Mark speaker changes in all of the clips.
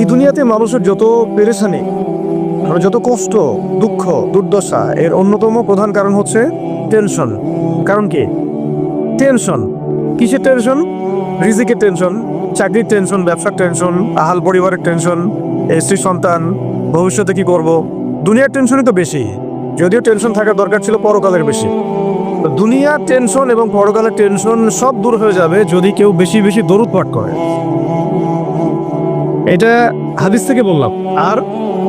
Speaker 1: দুনিয়াতে মানুষের যত পেরেশানি, যত কষ্ট, দুঃখ, দুর্দশা, এর অন্যতম প্রধান কারণ হচ্ছে টেনশন। কারণ কি? টেনশন। কিসের টেনশন? রিজিকের টেনশন, চাকরির টেনশন, ব্যবসার টেনশন, আহাল পরিবারের টেনশন, স্ত্রী সন্তান, ভবিষ্যতে কি করব। দুনিয়ার টেনশনই তো বেশি, যদিও টেনশন থাকার দরকার ছিল পরকালের বেশি। তো দুনিয়ার টেনশন এবং পরকালের টেনশন সব দূর হয়ে যাবে যদি কেউ বেশি বেশি দরুদ পাঠ করে। এটা হাদিস থেকে বললাম। আর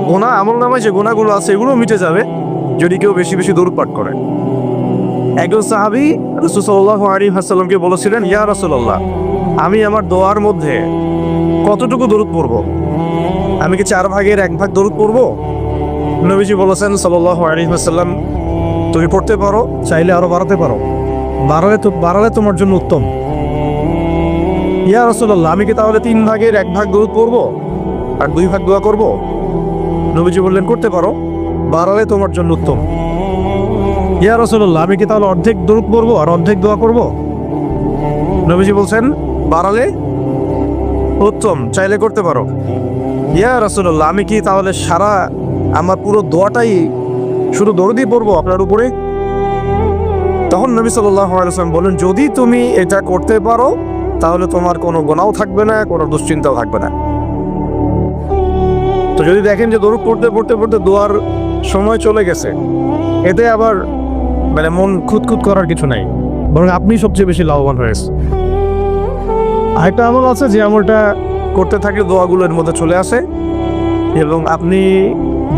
Speaker 1: গোনা, আমল নামায় যে গোনাগুলো আছে এগুলো মিটে যাবে যদি কেউ বেশি বেশি দরুদ পাঠ করে। একজন সাহাবী রাসূল সাল্লাল্লাহু আলাইহি ওয়াসাল্লামকে বলেছিলেন, ইয়া রাসূলুল্লাহ, আমি আমার দোয়ার মধ্যে কতটুকু দরুদ পড়ব? আমি কি 1/4 দরুদ পড়ব? নবীজি বলেছেন সাল্লাল্লাহু আলাইহি ওয়াসাল্লাম, তুমি পড়তে পারো, চাইলে আরো বাড়াতে পারো, বাড়ালে তোমার জন্য উত্তম। ইয়া রাসূলুল্লাহ, আমি কি তাহলে 3/1 দরুদ পড়ব আর 2 দোয়া করব? নবীজি বললেন, করতে পারো, বাড়ালে তোমার জন্য উত্তম। ইয়া রাসূলুল্লাহ, আমি কি তাহলে অর্ধেক দরুদ পড়ব আর অর্ধেক দোয়া করব? নবীজি বলছেন, বাড়ালে উত্তম, চাইলে করতে পারো। ইয়া রাসূলুল্লাহ, আমি কি তাহলে আমার পুরো দোয়াটাই শুধু দরুদই পড়বো আপনার উপরে? তখন নবী সাল্লাল্লাহু আলাইহি ওয়াসাল্লাম বলেন, যদি তুমি এটা করতে পারো তাহলে তোমার কোনো গুনাহ থাকবে না, কোনো দুশ্চিন্তাও থাকবে না। তো যদি দেখেন যে দরুদ পড়তে পড়তে পড়তে দোয়ার সময় চলে গেছে, এতে আবার মন খুঁতখুত করার কিছু নাই, বরং আপনি সবচেয়ে বেশি লাভবান হয়েছে। আরেকটা আমল আছে যে আমলটা করতে থাকলে দোয়াগুলোর মধ্যে চলে আসে এবং আপনি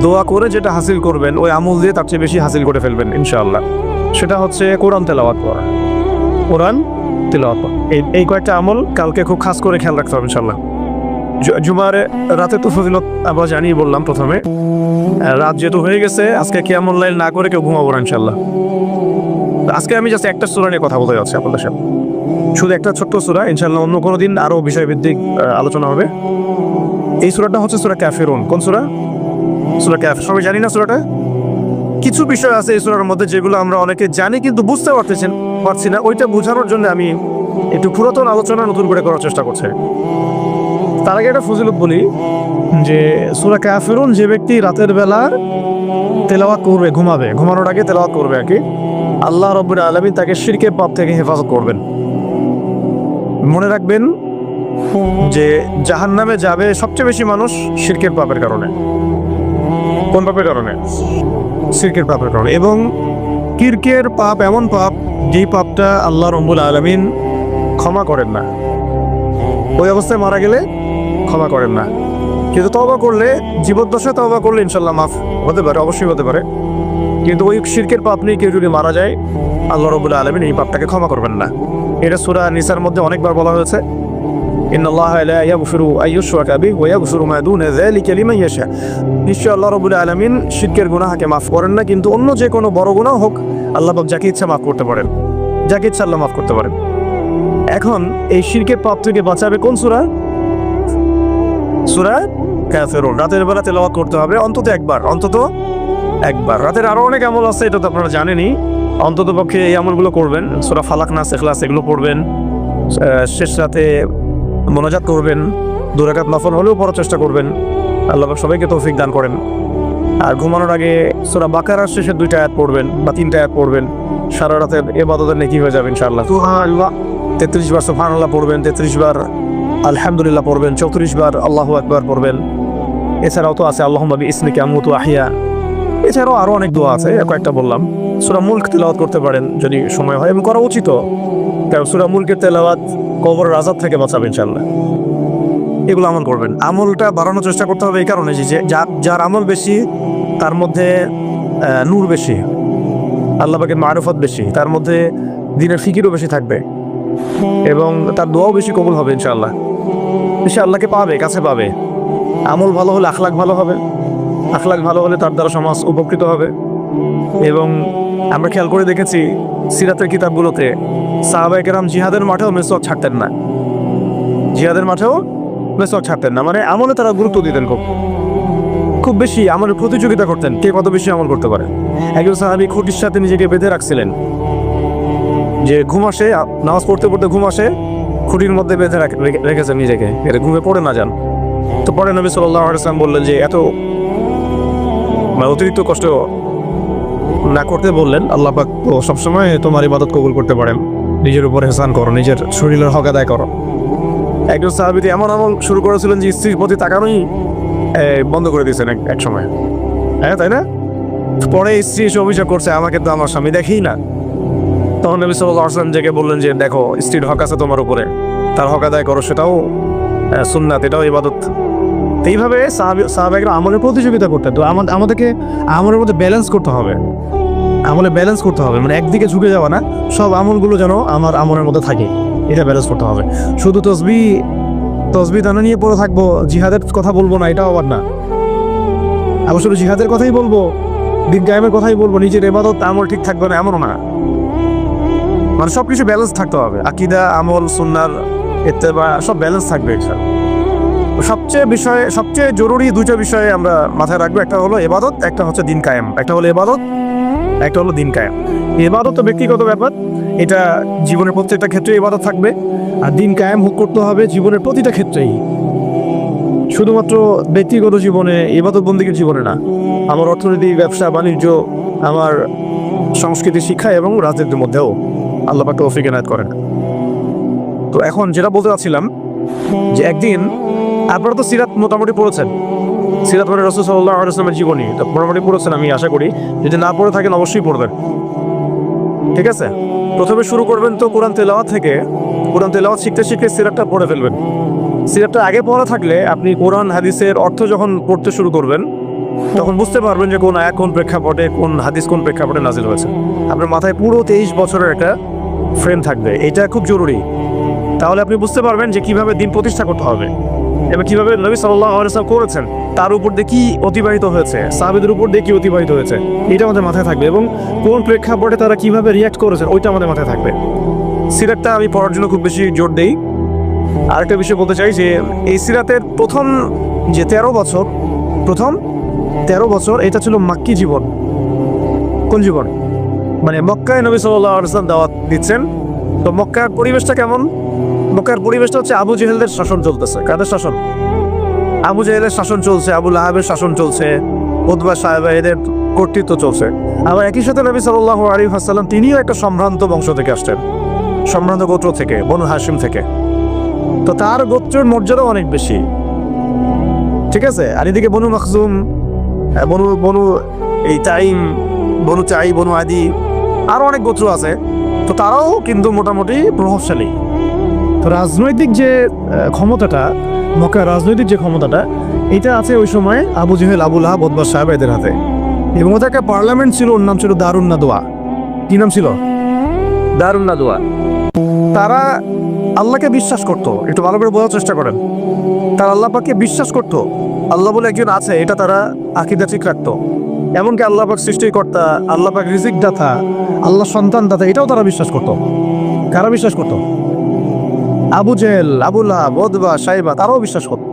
Speaker 1: দোয়া করে যেটা হাসিল করবেন ওই আমল দিয়ে তার চেয়ে বেশি হাসিল করে ফেলবেন ইনশাআল্লাহ। সেটা হচ্ছে কোরআন তেলাওয়াত করা। কোরআন তেলাওয়াত, এই কয়েকটা আমল কালকে খুব খাস করে খেয়াল রাখতে হবে ইনশাআল্লাহ। জুমার রাতে তো ফজিলত আমরা জানিয়ে বললাম প্রথমে। রাত যেহেতু হয়ে গেছে, আজকে কিয়ামুল লাইল না করে কেউ ঘুমাবো না ইনশাআল্লাহ। আজকে আমি জাস্ট একটা সূরা নিয়ে কথা বলতে যাচ্ছি আপনাদের সাথে, শুধু একটা ছোট্ট সূরা। ইনশাআল্লাহ অন্য কোনো দিন আরো বিষয়ভিত্তিক আলোচনা হবে। এই সূরাটা হচ্ছে সূরা কাফিরুন। কোন সূরা? সূরা কাফির। সবাই জানি না সূরাটা? কিছু বিষয় আছে এই সূরার মধ্যে যেগুলো আমরা অনেকে জানি কিন্তু বুঝতে পারছি না। ওইটা বোঝানোর জন্য আমি একটু পুরাতন আলোচনা নতুন করে করার চেষ্টা করছি। তার আগে একটা ফজিলত বলি যে সূরা কাফিরুন যে ব্যক্তি রাতের বেলা তেলাওয়াত করবে, ঘুমানোর আগে তেলাওয়াত করবে আর কি, আল্লাহ রাব্বুল আলামিন তাকে শিরকের পাপ থেকে হেফাজত করবেন। মনে রাখবেন যে জাহান্নামে যাবে সবচেয়ে বেশি মানুষ শিরকের পাপের কারণে। কোন পাপের কারণে? শিরকের পাপের কারণে। এবং শিরকের পাপ এমন পাপ যেই পাপটা আল্লাহ রাব্বুল আলামিন ক্ষমা করেন না। ওই অবস্থায় মারা গেলে ক্ষমা করেন না, কিন্তু তওবা করলে, জীবদ্দশায় তওবা করলে ইনশাআল্লাহ মাফ হতে পারে, অবশ্যই হতে পারে। কিন্তু ওই শিরকের পাপ নিয়ে কেউ যদি মারা যায়, আল্লাহ রাব্বুল আলামিন এই পাপটাকে ক্ষমা করবেন না। এটা সূরা নিসার মধ্যে অনেকবার বলা হয়েছে, ইন্নাল্লাহা লা ইয়াগফিরু আইয়ুশরাকা বিহি ওয়া ইয়াগফিরু মা দুনা যালিকা লিমান ইয়াশা। নিশ্চয় আল্লাহ রাব্বুল আলামিন শিরকের গুনাহকে মাফ করেন না, কিন্তু অন্য যে কোনো বড় গুনাহ হোক আল্লাহ পাক যাকে ইচ্ছা মাফ করতে পারেন, যাকে ইচ্ছা আল্লাহ মাফ করতে পারেন। এখন এই শিরকের পাপ থেকে বাঁচাবে কোন সূরা? সূরা কাফিরুন। রাতের বেলা তেলাওয়াত করতে হবে অন্তত একবার। রাতের আরো অনেক আমল আছে, এটা তো আপনারা জানেনই। অন্তত পক্ষে এই আমলগুলো করবেন। সূরা ফালাক, নাস, ইখলাস এগুলো পড়বেন। শেষ রাতে মোনাজাত করবেন, 2 রাকাত নফল হলেও পড়ার চেষ্টা করবেন। আল্লাহ পাক সবাইকে তৌফিক দান করেন। আর ঘুমানোর আগে সূরা বাকারার শেষের 2টা আয়াত পড়বেন বা 3টা আয়াত পড়বেন। সারা রাতের ইবাদতের নেকি হয়ে যাবে ইনশাআল্লাহ। 33 বার সুবহানাল্লাহ পড়বেন, 33 বার আলহামদুলিল্লাহ পড়বেন, 34 বার আল্লাহু আকবার পড়বেন। এছাড়াও তো আছে আল্লাহুম্মা বিইসমিকা আমুতু আহইয়া। এছাড়াও আরো অনেক দোয়া আছে, কয়েকটা বললাম। সূরা মুলক তেলাওয়াত করতে পারেন যদি সময় হয়, এবং করা উচিত, কারণ সূরা মুলকের তেলাওয়াত কবরের আযাব থেকে বাঁচাবে ইনশাআল্লাহ। এগুলো আমল করবেন। আমলটা বাড়ানোর চেষ্টা করতে হবে এই কারণে যে যার আমল বেশি তার মধ্যে নূর বেশি, আল্লাহ পাকের মারিফত বেশি, তার মধ্যে দ্বীনের ফিকিরও বেশি থাকবে এবং তার দোয়াও বেশি কবুল হবে ইনশাআল্লাহ। সে আল্লাহকে পাবে, কাছে পাবে। আমল ভালো হলে আখলাক ভালো হবে, আখলাক ভালো হলে তার দ্বারা সমাজ উপকৃত হবে। এবং আমরা খেয়াল করে দেখেছি সিরাতের কিতাবগুলোতে সাহাবায়ে কেরাম জিহাদের মাঠেও মেসওয়াক ছাড়তেন না, মানে আমলে তারা গুরুত্ব দিতেন, খুব বেশি আমলের প্রতিযোগিতা করতেন, কে কত বেশি আমল করতে পারে। একজন সাহাবী খুঁটির সাথে নিজেকে বেঁধে রাখছিলেন, যে ঘুম আসে, নামাজ পড়তে পড়তে ঘুম আসে, খুঁটির মধ্যে বেঁধে রেখেছেন নিজেকে, এটা ঘুমে পড়ে না যান। তো পরে নবী সাল্লাল্লাহু আলাইহি ওয়াসাল্লাম বললেন যে এত অতিরিক্ত কষ্ট না করতে বললেন। আল্লাহ পাক তো সবসময় তোমার ইবাদত কবুল করতে পারেন, নিজের উপর এহসান করো, নিজের শরীরের হক আদায় করো। একজন সাহাবী এমন আমল শুরু করেছিলেন যে স্ত্রীর প্রতি তাকানোই বন্ধ করে দিয়েছেন এক সময়, হ্যাঁ তাই না? পরে স্ত্রী এসে অভিযোগ করছে আমাকে তো আমার স্বামী দেখেই না। তখন নবী সাল্লাল্লাহু আলাইহি ওয়াসাল্লাম জেগে বললেন যে দেখো, স্ত্রীর হক আছে তোমার উপরে, তার হক আদায় করো, সেটাও সুন্নাত, এটাও ইবাদত। এইভাবে সাহাবায়েরা আমলের প্রতিযোগিতা করতেন। তো আমাদেরকে আমলের মধ্যে ব্যালেন্স করতে হবে, আমলে ব্যালেন্স করতে হবে, মানে একদিকে ঝুঁকে যাওয়া না, সব আমলগুলো যেন আমার আমলের মধ্যে থাকে, এটা ব্যালেন্স করতে হবে। শুধু তসবি দানা নিয়ে পড়ে থাকবো, জিহাদের কথা বলবো না, এটাও আবার না। আবার শুধু জিহাদের কথাই বলবো, দিন কায়েমের কথাই বলবো, নিজের ইবাদত আমল ঠিক থাকবে না, এমনও না। মানে সবকিছু ব্যালেন্স থাকতে হবে, আকীদা, আমল, সুন্নাহর ইত্তেবা সব ব্যালেন্স থাকবে। সবচেয়ে জরুরি দুইটা বিষয়ে আমরা মাথায় রাখবো, একটা হলো ইবাদত, একটা হচ্ছে দিন কায়েম। একটা হলো ইবাদত, একটা হলো দিন কায়েম। ইবাদত তো ব্যক্তিগত ব্যাপার, এটা জীবনের প্রত্যেকটা ক্ষেত্রে ইবাদত থাকবে, আর দিন কায়েম করতে হবে জীবনের প্রতিটা ক্ষেত্রেই, শুধুমাত্র ব্যক্তিগত জীবনে, ইবাদত বন্দেগীর জীবনে না। আমার অর্থনীতি, ব্যবসা বাণিজ্য, আমার সংস্কৃতি, শিক্ষা এবং রাজনীতির মধ্যেও আল্লাহ পাক তৌফিক এনায়েত করেন। তো এখন যেটা বলতে চাচ্ছিলাম যে একদিন আপনারা তো সিরাত মোটামুটি পড়েছেন, সিরাত মানে রাসূল সাল্লাল্লাহু আলাইহি ওয়াসাল্লামের জীবনী তো মোটামুটি পড়েছেন, আমি আশা করি। যদি না পড়ে থাকেন অবশ্যই পড়বেন, ঠিক আছে? প্রথমে শুরু করবেন তো কোরআন তেলাওয়াত থেকে। কোরআন তেলাওয়াত শিখতে শিখতে সিরাতটা পড়ে ফেলবেন। সিরাতটা আগে পড়া থাকলে আপনি কোরআন হাদিসের অর্থ যখন পড়তে শুরু করবেন তখন বুঝতে পারবেন যে কোন আয়াত কোন প্রেক্ষাপটে, কোন হাদিস কোন প্রেক্ষাপটে নাজিল হয়েছে। আপনার মাথায় পুরো 23 বছরের একটা ফ্রেম থাকবে, এটা খুব জরুরি। তাহলে আপনি বুঝতে পারবেন যে কিভাবে দিন প্রতিষ্ঠা করতে হবে এবং কিভাবে নবী সাল্লাল্লাহু আলাইহি ওয়াসাল্লাম করেছেন, তার উপর দিয়ে কি অতিবাহিত হয়েছে, সাহাবীদের উপর দিয়ে কি অতিবাহিত হয়েছে, এটা আমাদের মাথায় থাকবে। এবং কোন প্রেক্ষাপটে তারা কিভাবে রিয়াক্ট করেছেন ওইটা আমাদের মাথায় থাকবে। সিরাতটা আমি পড়ার জন্য খুব বেশি জোর দেই। আরেকটা বিষয় বলতে চাই যে এই সিরাতের প্রথম যে 13 বছর এটা ছিল মাক্কি জীবন। কোন জীবন? মানে মক্কায় নবী সাল্লাল্লাহু আলাইহি ওয়াসাল্লাম দাওয়াত দিচ্ছেন। তো মক্কার পরিবেশটা কেমন? মক্কার পরিবেশটা হচ্ছে আবু জেহেলদের শাসন চলতেছে। কাদের শাসন? আবু জেহেলের শাসন চলছে, আবু লাহাবের শাসন চলছে, উতবা সাহেবা এদের কর্তৃত্ব চলছে। আবার একই সাথে নবী সাল্লাল্লাহু আলাইহি ওয়াসাল্লাম তিনিও একটা সম্ভ্রান্ত বংশ থেকে আসছেন, সম্ভ্রান্ত গোত্র থেকে, বনু হাশিম থেকে। তো তার গোত্রের মর্যাদা অনেক বেশি, ঠিক আছে? আর এদিকে বনু মাখজুম, বনু এই তাইম, বনু চাই, বনু আদি, আরো অনেক গোত্র আছে। তো তারাও কিন্তু মোটামুটি প্রভাবশালী। তো রাজনৈতিক যে ক্ষমতাটা, মক্কার রাজনৈতিক যে ক্ষমতাটা, এটা আছে ওই সময় Abu Jahal, Abu Lahab, Utba সাহেব এদের হাতে। এবং ওদের একটা পার্লামেন্ট ছিল, ওর নাম ছিল দারুন নাদওয়া। কি নাম ছিল? দারুন নাদওয়া। তারা আল্লাহকে বিশ্বাস করত, একটু ভালো করে বোঝার চেষ্টা করেন। তারা আল্লাহ পাককে বিশ্বাস করত, আল্লাহ বলে একজন আছে, এটা তারা আকীদা ঠিক রাখতো। এমনকি আল্লাহ পাক সৃষ্টিকর্তা, আল্লাহ পাক রিজিক দাতা, আল্লাহ সন্তান দাতা, এটাও তারা বিশ্বাস করত। কারা বিশ্বাস করত? Abu Jahal, Abu Lahab, Utba সাহেবা, তারাও বিশ্বাস করত।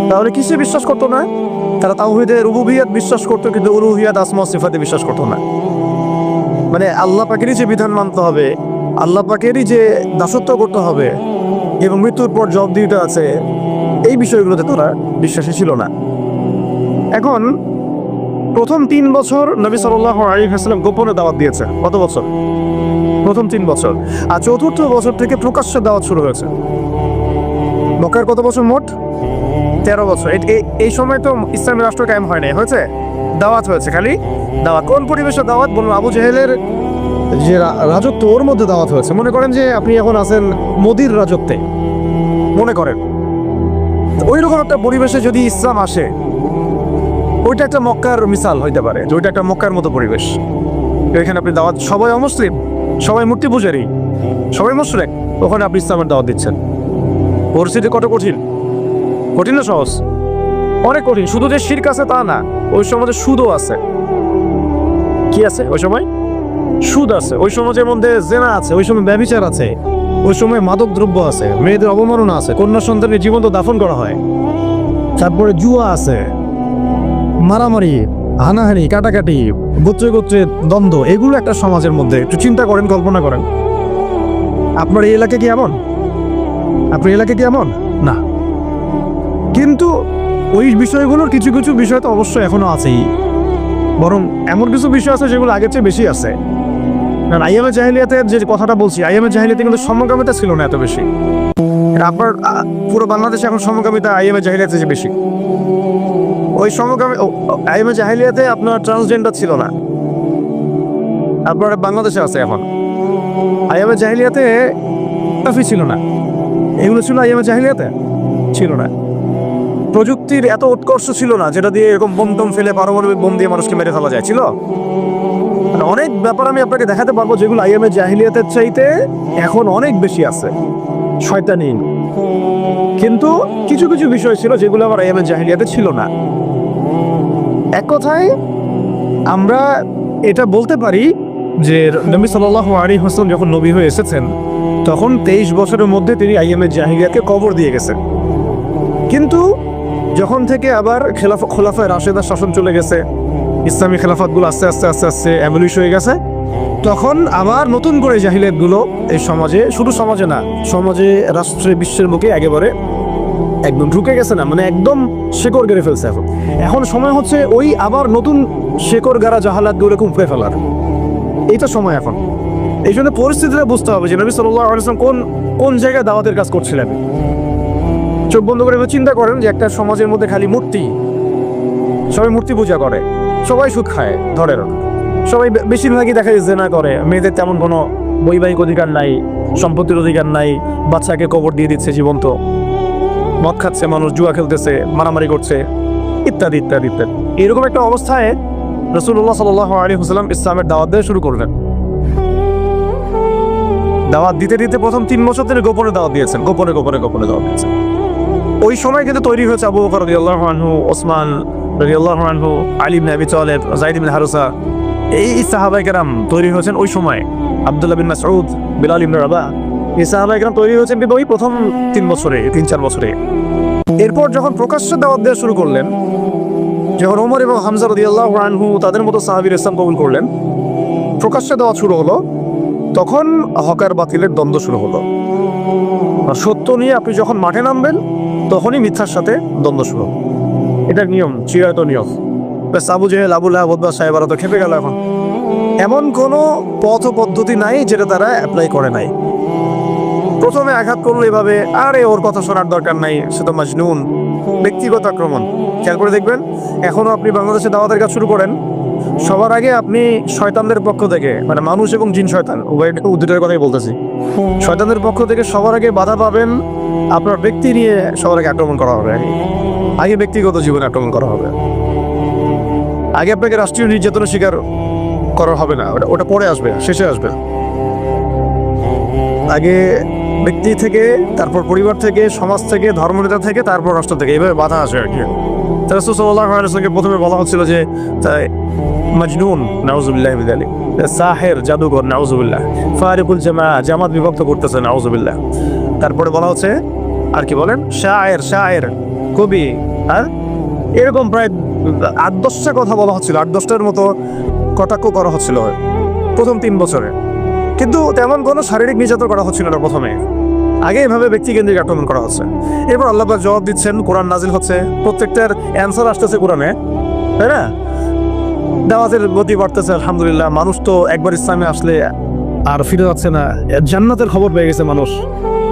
Speaker 1: তাহলে কিসে বিশ্বাস করতো না? তারা তাওহীদে রুবুবিয়্যাত বিশ্বাস করতো, কিন্তু উলুহিয়াত, আসমা ও সিফাতে বিশ্বাস করতো না। মানে আল্লাহ পাকেরই যে বিধান মানতে হবে, আল্লাহ পাকেরই যে দাসত্ব করতে হবে এবং মৃত্যুর পর জবাবদিহিতা আছে, এই বিষয়গুলোতে তারা বিশ্বাসী ছিল না। এখন প্রথম 3 বছর নবী সাল্লাল্লাহু আলাইহি ওয়াসাল্লাম গোপনে দাওয়াত দিয়েছে। কত বছর? প্রথম 3 বছর। আর চতুর্থ বছর থেকে প্রকাশ্যে দাওয়াত শুরু হয়েছে। মক্কার কত বছর মোট? 13 বছর। এই সময় তো ইসলামী রাষ্ট্র কায়েম হয় নাই, হয়েছে দাওয়াত হয়েছে, খালি দাওয়াত। কোন পরিবেশে দাওয়াত? বলুন, আবু জেহেলের যে রাজত্ব, ওর মধ্যে দাওয়াত হয়েছে। মনে করেন যে আপনি এখন আছেন মোদির রাজত্বে, মনে করেন ওই রকম একটা পরিবেশে যদি ইসলাম আসে, ওইটা একটা মক্কার মিসাল হইতে পারে, যে ওইটা একটা মক্কার মতো পরিবেশ। এখানে আপনি দাওয়াত, সবাই অমুসলিম, সবাই মূর্তি পূজারী, সবাই মুশরিক, ওখানে আপনি ইসলামের দাওয়াত দিচ্ছেন। পরিস্থিতি কত কঠিন! কঠিন না সহজ? অনেক কঠিন। শুধু যে শিরক আছে তা না, ওই সমাজে সুদও আছে। কি আছে ওই সময়? সুদ আছে। ওই সমাজের মধ্যে জেনা আছে, ওই সময় ব্যভিচার আছে, ওই সময় মাদক দ্রব্য আছে, মেয়েদের অবমাননা আছে, কন্যা সন্তানের জীবন্ত দাফন করা হয়, তারপরে জুয়া আছে, মারামারি, হানাহানি, কাটাকাটি, গোত্রে গোত্রে দ্বন্দ্ব, এগুলো একটা সমাজের মধ্যে। একটু চিন্তা করেন, কল্পনা করেন। আপনার এই এলাকা কি এমন? আপনার এলাকা কি এমন? না। কিন্তু ওই বিষয়গুলোর কিছু কিছু বিষয় তো অবশ্যই এখনো আছেই, বরং এমন কিছু বিষয় আছে যেগুলো আগের চেয়ে বেশি আছে। কারণ আইয়ামে জাহিলিয়াতের যে কথাটা বলছি, আইয়ামে জাহিলিয়াতে কিন্তু সমকামিতা ছিল না এত বেশি। আপনার পুরো বাংলাদেশে এখন সমকামিতা আইয়ামে জাহিলিয়াতে যে বেশি। ওই আইয়ামে জাহিলিয়াতে আপনার ট্রান্সজেন্ডার ছিল না, আপনার বাংলাদেশে আছে এখন। আইয়ামে জাহিলিয়াতে কাফি ছিল না, এগুলো ছিল আইয়ামে জাহিলিয়াতে ছিল না। প্রযুক্তির এত উৎকর্ষ ছিল না যেটা দিয়ে এরকম বোম টোম ফেলে পারমাণবিক বোম দিয়ে মানুষকে মেরে ফেলা যায়, ছিল। অনেক ব্যাপার আমি আপনাকে দেখাতে পারবো যেগুলো আইয়ামে জাহিলিয়াতের চাইতে এখন অনেক বেশি আছে, শয়তানি। কিন্তু কিছু কিছু বিষয় ছিল যেগুলো আবার আইয়ামে জাহিলিয়াতে ছিল না। এক কথায় আমরা এটা বলতে পারি যে নবী সাল্লাল্লাহু আলাইহি ওয়াসাল্লাম যখন নবী হয়ে এসেছেন তখন 23 বছরের মধ্যে তিনি আইয়ামে জাহিলিয়াতকে কবর দিয়ে গেছেন। কিন্তু যখন থেকে আবার খোলাফায়ে রাশেদার শাসন চলে গেছে, ইসলামী খেলাফতগুলো আস্তে আস্তে আস্তে আস্তে অ্যাবলিশ হয়ে গেছে, তখন আবার নতুন করে জাহিলিয়াতগুলো এই সমাজে, শুধু সমাজে না, সমাজে, রাষ্ট্রে, বিশ্বের মুখে একেবারে একদম ঢুকে গেছে, না মানে একদম শেকড় গেড়ে ফেলছে। এখন সময় হচ্ছে ওই আবার নতুন শেকড় গাড়া জাহালাতগুলোকে উপড়ে ফেলার, এইটা সময় এখন। এই জন্য পরিস্থিতিটা বুঝতে হবে যে নবী সাল্লাল্লাহু আলাইহি ওয়াসাল্লাম কোন জায়গায় দাওয়াতের কাজ করছিলেন। চোখ বন্ধ করে চিন্তা করেন যে একটা সমাজের মধ্যে খালি মূর্তি, সবাই মূর্তি পূজা করে, সবাই সুদ খায়, ধরেন সবাই বেশিরভাগই দেখা যায় জেনা করে, মেয়েদের তেমন কোনো বৈবাহিক অধিকার নাই, সম্পত্তির অধিকার নাই, বাচ্চাকে কবর দিয়ে দিচ্ছে জীবন্ত, মদ খাচ্ছে মানুষ, জুয়া খেলতেছে, মারামারি করছে, ইত্যাদি ইত্যাদি ইত্যাদি। এরকম একটা অবস্থায় রাসূলুল্লাহ সাল্লাল্লাহু আলাইহি ওয়াসাল্লাম ইসলামের দাওয়াত দেওয়া শুরু করলেন। দাওয়াত দিতে দিতে প্রথম 3 বছর তিনি গোপনে দাওয়াত দিয়েছেন, গোপনে গোপনে গোপনে দাওয়াত দিয়েছেন। ওই সময় কিন্তু তৈরি হয়েছে আবু বকর রাদিয়াল্লাহু আনহু, ওসমান রাদিয়াল্লাহু আনহু, আলী ইবনে আবি তালেব, যায়েদ ইবনে হারুসা, এই সাহাবায়ে কেরাম তৈরি হয়েছেন ওই সময়। আব্দুল্লাহ বিন মাসউদ, বিলাল ইবনে রাবাহ, এই সাহাবায়ে কেরাম তৈরি হয়েছেন কিন্তু ওই প্রথম 3 বছরে, 3-4 বছরে। এরপর যখন প্রকাশ্যে দাওয়াত দেওয়া শুরু করলেন, যখন ওমর এবং হামজা রাদিয়াল্লাহু আনহু তাদের মতো সাহাবীর ইসলাম কবুল করলেন, প্রকাশ্যে দাওয়াত শুরু হলো, তখন হক আর বাতিলের দ্বন্দ্ব শুরু হলো। সত্য নিয়ে আপনি যখন মাঠে নামবেন তখনই মিথ্যার সাথে দ্বন্দ্ব শুরু। এটার নিয়ম, চিরায়ত নিয়ম। Abu Jahal, Abu Lahab, Utba, সাহেবারা তো খেপে গেল। এখন এমন কোনো পথ পদ্ধতি নাই যেটা তারা অ্যাপ্লাই করে নাই। প্রথমে আঘাত করলো এভাবে, আরে ওর কথা শোনার দরকার নাই, সে তো মাজনুন, ব্যক্তিগত আক্রমণ। খেয়াল করে দেখবেন, এখনো আপনি বাংলাদেশে দাওয়াতের কাজ শুরু করেন, সবার আগে আপনি শয়তানদের পক্ষ থেকে, মানে মানুষ এবং জিন শয়তান উভয়ের কথাই বলতেছি, শয়তানদের পক্ষ থেকে সবার আগে বাধা পাবেন আপনার ব্যক্তি নিয়ে। সবার আগে আক্রমণ করা হবে, আগে ব্যক্তিগত জীবনে আক্রমণ করা হবে। আগে আপনাকে রাষ্ট্রীয় নির্যাতনের শিকার করা হবে না, ওটা পরে আসবে, শেষে আসবে। আগে ব্যক্তি থেকে, তারপর পরিবার থেকে, সমাজ থেকে, ধর্মনেতা থেকে, তারপর রাষ্ট্র থেকে, এইভাবে বাধা আসে আর কি। রাসূল সাল্লাল্লাহু আলাইহি ওয়াসাল্লামকে প্রথমে বলা হচ্ছিল যে মাজনুন, নাউযুবিল্লাহ মিন যালিক, সাহের, জাদুঘর, নাউযুবিল্লাহ, ফারিকুল জামাত বিভক্ত করতেছে, নাউযুবিল্লাহ। তারপরে বলা হচ্ছে আর কি বলেন, শায়ের, শায়ের, কবি, আর এরকম প্রায় 8-10টা কথা বলা হচ্ছিল, 8-10টার মতো কটাক্ষ করা হচ্ছিল প্রথম 3 বছরে। কিন্তু তেমন কোনো শারীরিক নির্যাতন করা হচ্ছিল না প্রথমে, আগে এভাবে ব্যক্তিকেন্দ্রিক আক্রমণ করা হচ্ছে। এরপর আল্লাহ পাক জবাব দিচ্ছেন, কোরআন নাজিল হচ্ছে, প্রত্যেকটার অ্যান্সার আসতেছে কোরআনে, তাই না? দাওয়াতের গতি বাড়তেছে, আলহামদুলিল্লাহ। মানুষ তো একবার ইসলামে আসলে আর ফিরে যাচ্ছে না, জান্নাতের খবর পেয়ে গেছে মানুষ।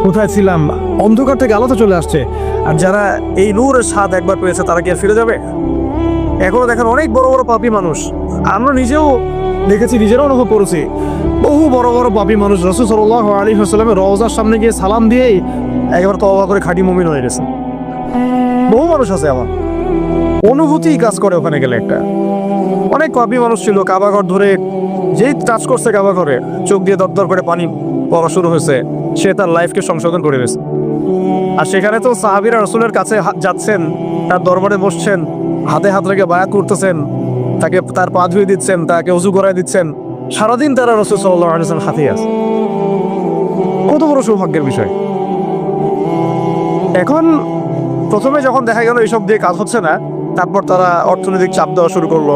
Speaker 1: কোথায় ছিলাম, অন্ধকার থেকে আলোতে চলে আসছে। আর যারা এই নূরের স্বাদ একবার পেয়েছে তারা কি আর ফিরে যাবে? এখনো দেখেন অনেক বড় বড় পাপী মানুষ, আমরা নিজেও দেখেছি, নিজেরও অনুভব করেছি, বহু বড় বড় পাপী মানুষ রাসূল সাল্লাল্লাহু আলাইহি ওয়াসাল্লামের রওজার সামনে গিয়ে সালাম দিয়েই একবার তওবা করে খাঁটি মুমিন হয়ে গেছে। বহু মানুষ আছে, আমার অনুভূতি কাজ করে ওখানে গেলে। একটা অনেক পাপী মানুষ ছিল, কাবাঘর ধরে যেই টাচ করছে কাবাঘরে, চোখ দিয়ে দরদর করে পানি পড়া শুরু হয়েছে, সে তার লাইফকে সংশোধন করে গেছে। আর সেখানে তো সাহাবীরা রাসূলের কাছে যাচ্ছেন, তার দরবারে বসছেন, হাতে হাত রেখে বায়াত করতেছেন, তাকে তার পা ধুয়ে দিচ্ছেন, তাকে ওযু করায় দিচ্ছেন, সারাদিন তারা রাসূল সাল্লাল্লাহু আলাইহি ওয়াসাল্লাম হাতে আছে। কত বড় সৌভাগ্যের বিষয়। এখন প্রথমে যখন দেখা গেল এইসব দিয়ে কাজ হচ্ছে না, তারপর তারা অর্থনৈতিক চাপ দেওয়া শুরু করলো,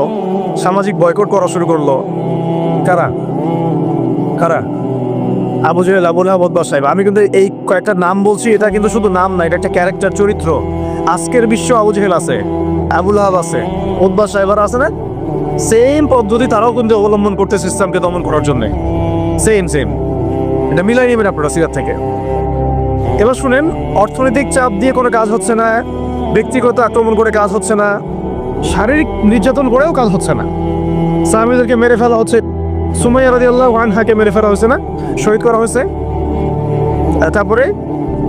Speaker 1: সামাজিক বয়কট করা শুরু করলো। কারা কারা? Abu Jahal, Abu Lahab, Utba, সাহেব। আমি কিন্তু এই কয়েকটা নাম বলছি, এটা কিন্তু শুধু নাম না, এটা একটা ক্যারেক্টার, চরিত্র। আজকের বিশ্ব আবু জেহেল আছে, আবু লাহাব আছে, উতবা সাহেবারা আছে না, সেম পদ্ধতি তারাও কিন্তু অবলম্বন করতেছে ইসলামকে দমন করার জন্য। সেম সেম, এটা মিলাই নেবেন আপনারা সিরাত থেকে। এবার শুনেন, অর্থনৈতিক চাপ দিয়ে কোনো কাজ হচ্ছে না, ব্যক্তিগত আক্রমণ করে কাজ হচ্ছে না, শারীরিক নির্যাতন করেও কাজ হচ্ছে না। সাহাবীদেরকে মেরে ফেলা হচ্ছে, সুমাইয়া রাদিয়াল্লাহু আনহাকে মেরে ফেলা হয়েছে না, শহীদ করা হয়েছে। তারপরে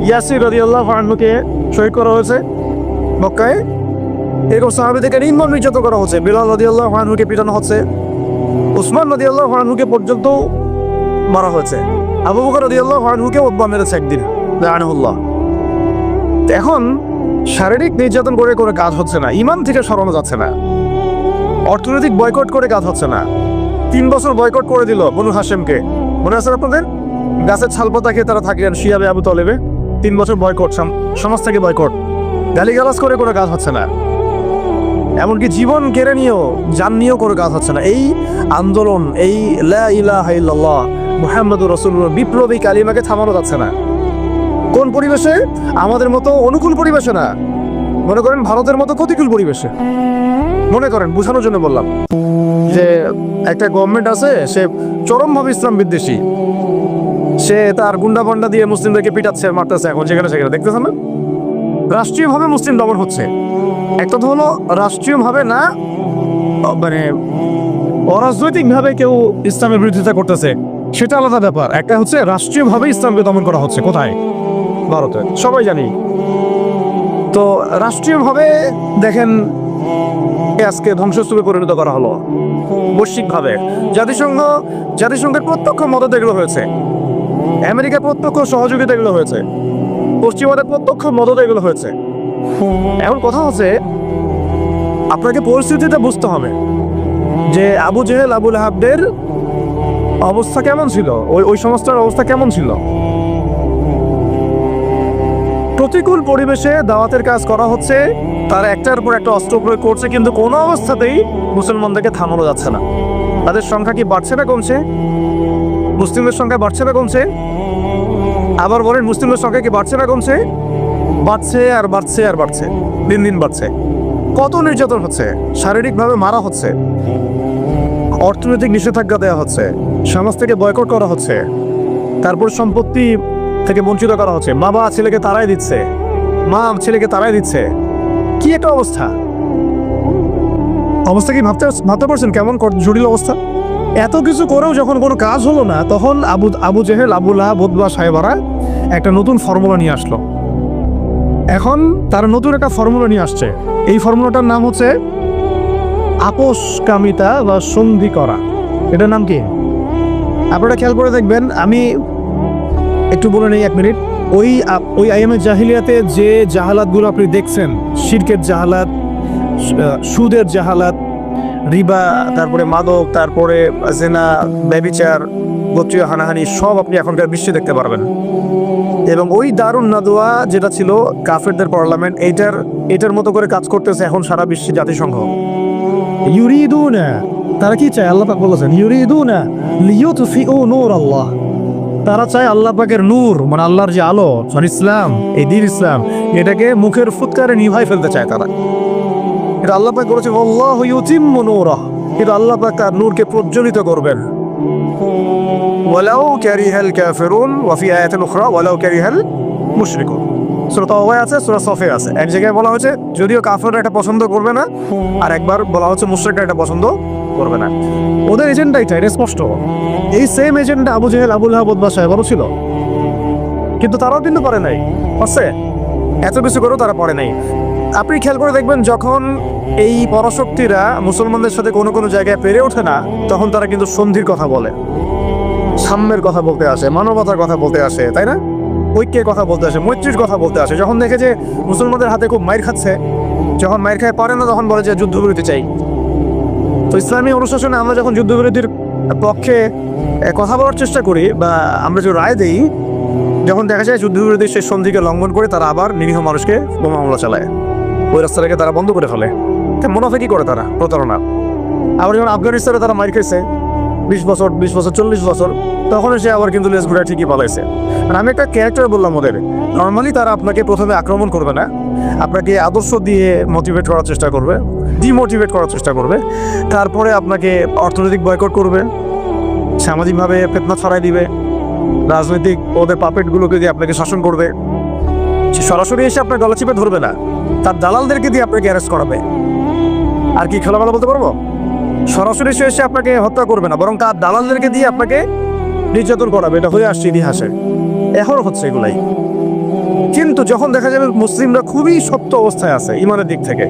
Speaker 1: ইয়াসির রাদিয়াল্লাহু আনহুকে শহীদ করা হয়েছে মক্কায়। এরকম সাহাবীদেরকে নির্মম নির্যাতন করা হচ্ছে, বিলাল রাদিয়াল্লাহু আনহুকে পিটানো হচ্ছে, উসমান রাদিয়াল্লাহু আনহুকে পর্যন্ত মারা হয়েছে, আবু বকর রাদিয়াল্লাহু আনহুকে উতবা মেরেছে একদিন লাআনাহুল্লাহ। এখন শারীরিক নির্যাতন করে কোনো কাজ হচ্ছে না, ইমান থেকে সরানো যাচ্ছে না, অর্থনৈতিক বয়কট করে কাজ হচ্ছে না। 3 বছর বয়কট করে দিল বনু হাশেমকে, মনে আছে আপনাদের? গাছের ছালপাতা খেয়ে তারা থাকলেন শিয়াবে আবু তলেবে। 3 বছর বয়কট, সমাজ থেকে বয়কট, গালিগালাজ করে কোনো কাজ হচ্ছে না, এমনকি জীবন কেড়ে নিয়েও, জান নিয়েও কোনো কাজ হচ্ছে না। এই আন্দোলন, এই লা ইলাহা ইল্লাল্লাহ মুহাম্মাদুর রাসূলুল্লাহ বিপ্লবী কালিমাকে থামানো যাচ্ছে না। কোন পরিবেশে? আমাদের মতো অনুকূল পরিবেশে না, মনে করেন ভারতের মতো প্রতিকূল পরিবেশে। মনে করেন, বোঝানোর জন্য বললাম যে একটা গভর্নমেন্ট আছে, সে চরমভাবে ইসলাম বিদ্বেষী, সে তার গুন্ডা পান্ডা দিয়ে মুসলিমদেরকে পিটাচ্ছে, মারতেছে, এখন যেখানে সেখানে দেখতেছে না। রাষ্ট্রীয়ভাবে মুসলিম দমন হচ্ছে। একটা তো হলো রাষ্ট্রীয়ভাবে না, মানে অরাজনৈতিকভাবে কেউ ইসলামের বিরোধিতা করতেছে, সেটা আলাদা ব্যাপার। একটা হচ্ছে রাষ্ট্রীয়ভাবে ইসলামকে দমন করা হচ্ছে। কোথায়? ভারতে, সবাই জানি। তো রাষ্ট্রীয়ভাবে দেখেন আজকে ধ্বংসস্তূপে পরিণত করা হলো বৈশ্বিকভাবে। জাতিসংঘের প্রত্যক্ষ মদত এগুলো হয়েছে, আমেরিকার প্রত্যক্ষ সহযোগিতা এগুলো হয়েছে, পশ্চিমাদের প্রত্যক্ষ মদত এগুলো হয়েছে। এখন কথা হচ্ছে, আপনাকে পরিস্থিতিটা বুঝতে হবে যে আবু জেহেল, আবু লাহাবদের অবস্থা কেমন ছিল, ওই সমস্যার অবস্থা কেমন ছিল। প্রতিকূল পরিবেশে দাওয়াতের কাজ করা হচ্ছে, তারা একটার পর একটা অস্ত্র প্রয়োগ করছে, কিন্তু কোনো অবস্থাতেই মুসলমানদেরকে থামানো যাচ্ছে না। তাদের সংখ্যা কি বাড়ছে না কমছে? মুসলিমদের সংখ্যা বাড়ছে না কমছে? আবার বলেন, মুসলিমদের সংখ্যা কি বাড়ছে না কমছে? বাড়ছে আর বাড়ছে আর বাড়ছে, দিন দিন বাড়ছে। কত নির্যাতন হচ্ছে, শারীরিকভাবে মারা হচ্ছে, অর্থনৈতিক নিষেধাজ্ঞা দেওয়া হচ্ছে, সমাজ থেকে বয়কট করা হচ্ছে, তারপর সম্পত্তি থেকে বঞ্চিত করা হচ্ছে, বাবা ছেলেকে তাড়াই দিচ্ছে, মা ছেলেকে তাড়াই দিচ্ছে। কি একটা অবস্থা! অবস্থা কি ভাবতে পারছেন কেমন জটিল অবস্থা? এত কিছু করেও যখন কোনো কাজ হলো না, তখন Abu Jahal, Abu Lahab, Utba সাহেবারা একটা নতুন ফর্মুলা নিয়ে আসলো। এখন তারা নতুন একটা ফর্মুলা নিয়ে আসছে। এই ফর্মুলাটার নাম হচ্ছে আপোষকামিতা বা সন্ধি করা। এটার নাম কি? আপনারা খেয়াল করে দেখবেন, আমি একটু বলে নেই 1 মিনিট। ওই আইএমএ জাহিলিয়াতে যে জাহালাতগুলো আপনি দেখছেন, শিরকের জাহালাত, সুদের জাহালাত, রিবা, তারপরে মাদক, তারপরে জেনা, ব্যভিচার, গোত্রীয় হানাহানি, সব আপনি এখনকার বিশ্বে দেখতে পারবেন। এবং ওই দারুন নাদোয়া যেটা ছিল কাফেরদের পার্লামেন্ট, এটার মতো করে কাজ করতেছে এখন সারা বিশ্বে জাতিসংঘ। ইউরিদুনা, তারা কি চায়? আল্লাহ পাক বলেছেন ইউরিদুনা লিইউতফিউ নূর আল্লাহ। তারা চায় আল্লাহ পাকের নূর, মানে আল্লাহর যে আলো, ইসলাম, এই দ্বীন ইসলাম, এটাকে মুখের ফুৎকারে নিভাই ফেলতে চায় তারা। এটা আল্লাহ পাক বলেছে আল্লাহু ইউতিম্মু নূরাহ, কিন্তু আল্লাহ পাক তার নূরকে প্রজ্বলিত করবেন। ওয়ালাউ কারিহাল কাফিরুন ওয়া ফি আয়াতিন উখরা ওয়ালাউ কারিহাল মুশরিকুন। সূরা তাওবায় আছে, সূরা সফে আছে। এক জায়গায় বলা হয়েছে যদিও কাফিররা এটা পছন্দ করবে না, আর একবার বলা হচ্ছে মুশরিকরা এটা পছন্দ করবে না। ওদের এজেন্ডা এটা স্পষ্ট। এই same agenda Abu Jahal, Abu Lahab, Utba সাহেবারও ছিল, কিন্তু তারাও কিন্তু পারে নাই। আছে এত কিছু করেও তারা পারে নাই। আপনি খেয়াল করে দেখবেন, যখন এই পরাশক্তিরা মুসলমানদের সাথে কোনো কোনো জায়গায় পেরে ওঠে না, তখন তারা কিন্তু সন্ধির কথা বলে, সাম্যের কথা বলতে আসে, মানবতার কথা বলতে আসে, তাই না? ঐক্যের কথা বলতে আসে, মৈত্রীর কথা বলতে আসে। যখন দেখে যে মুসলমানদের হাতে খুব মাইর খাচ্ছে, যখন মাইর খায় পারে না, তখন বলে যে যুদ্ধবিরতি চাই। তো ইসলামী অনুশাসনে আমরা যখন যুদ্ধবিরতির পক্ষে কথা বলার চেষ্টা করি বা আমরা যে রায় দিই, যখন দেখা যায় যুদ্ধবিরতির সেই সন্ধিকে লঙ্ঘন করে তারা আবার নিরীহ মানুষকে বোমা হামলা চালায়, ওই রাস্তাটাকে তারা বন্ধ করে ফেলে। মুনাফিকি করে তারা, প্রতারণা। আবার যখন আফগানিস্তানে তারা মাইর খেয়েছে 20 বছর, 40 বছর, তখন সে আবার কিন্তু লেজ ঘুরে ঠিকই পালাইছে। আর আমি একটা ক্যারেক্টার বললাম ওদের, নর্মালি তারা আপনাকে প্রথমে আক্রমণ করবে না, আপনাকে আদর্শ দিয়ে মোটিভেট করার চেষ্টা করবে, ডিমোটিভেট করার চেষ্টা করবে, তারপরে আপনাকে অর্থনৈতিক বয়কট করবে, সামাজিকভাবে ফিতনা ছড়াই দিবে, রাজনৈতিক ওদের পাপেটগুলোকে দিয়ে আপনাকে শাসন করবে। সে সরাসরি এসে আপনার গলা চিপে ধরবে না, তার দালালদেরকে দিয়ে আপনাকে অ্যারেস্ট করাবে। আর কি খোলামেলা বলতে পারবো? সরাসরি সে এসে আপনাকে হত্যা করবে না, বরং তার দালালদেরকে দিয়ে আপনাকে নির্যাতন করাবে। এটা হয়ে আসছে ইতিহাসে, এখনও হচ্ছে এগুলাই। কিন্তু যখন দেখা যাবে মুসলিমরা খুবই শক্ত অবস্থায় আছে ইমানের দিক থেকে,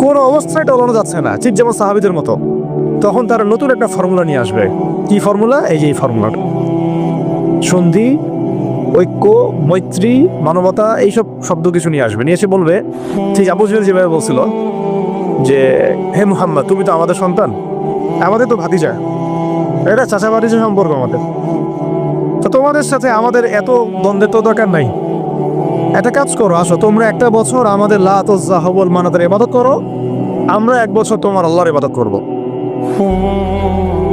Speaker 1: কোনো অবস্থায় টলানো যাচ্ছে না, ঠিক যেমন সাহাবীদের মতো, তখন তারা নতুন একটা ফর্মুলা নিয়ে আসবে। কি ফর্মুলা? এই যে এই ফর্মুলাটা, সন্ধি, ঐক্য, মৈত্রী, মানবতা, এইসব শব্দ কিছু নিয়ে আসবে। নিয়ে এসে বলবে, ঠিক আবু জেহেল যেভাবে বলছিল যে হে মুহাম্মদ, তুমি তো আমাদের সন্তান, আমাদের তো ভাতিজা, এটা চাচা ভাতিজা সম্পর্ক আমাদের, তো তোমাদের সাথে আমাদের এত দ্বন্দ্বের তো দরকার নাই। একটা কাজ করো, আসো তোমরা একটা বছর আমাদের লাত ও জাহবল মানাতের ইবাদত করো, আমরা এক বছর তোমার আল্লাহর ইবাদত করব।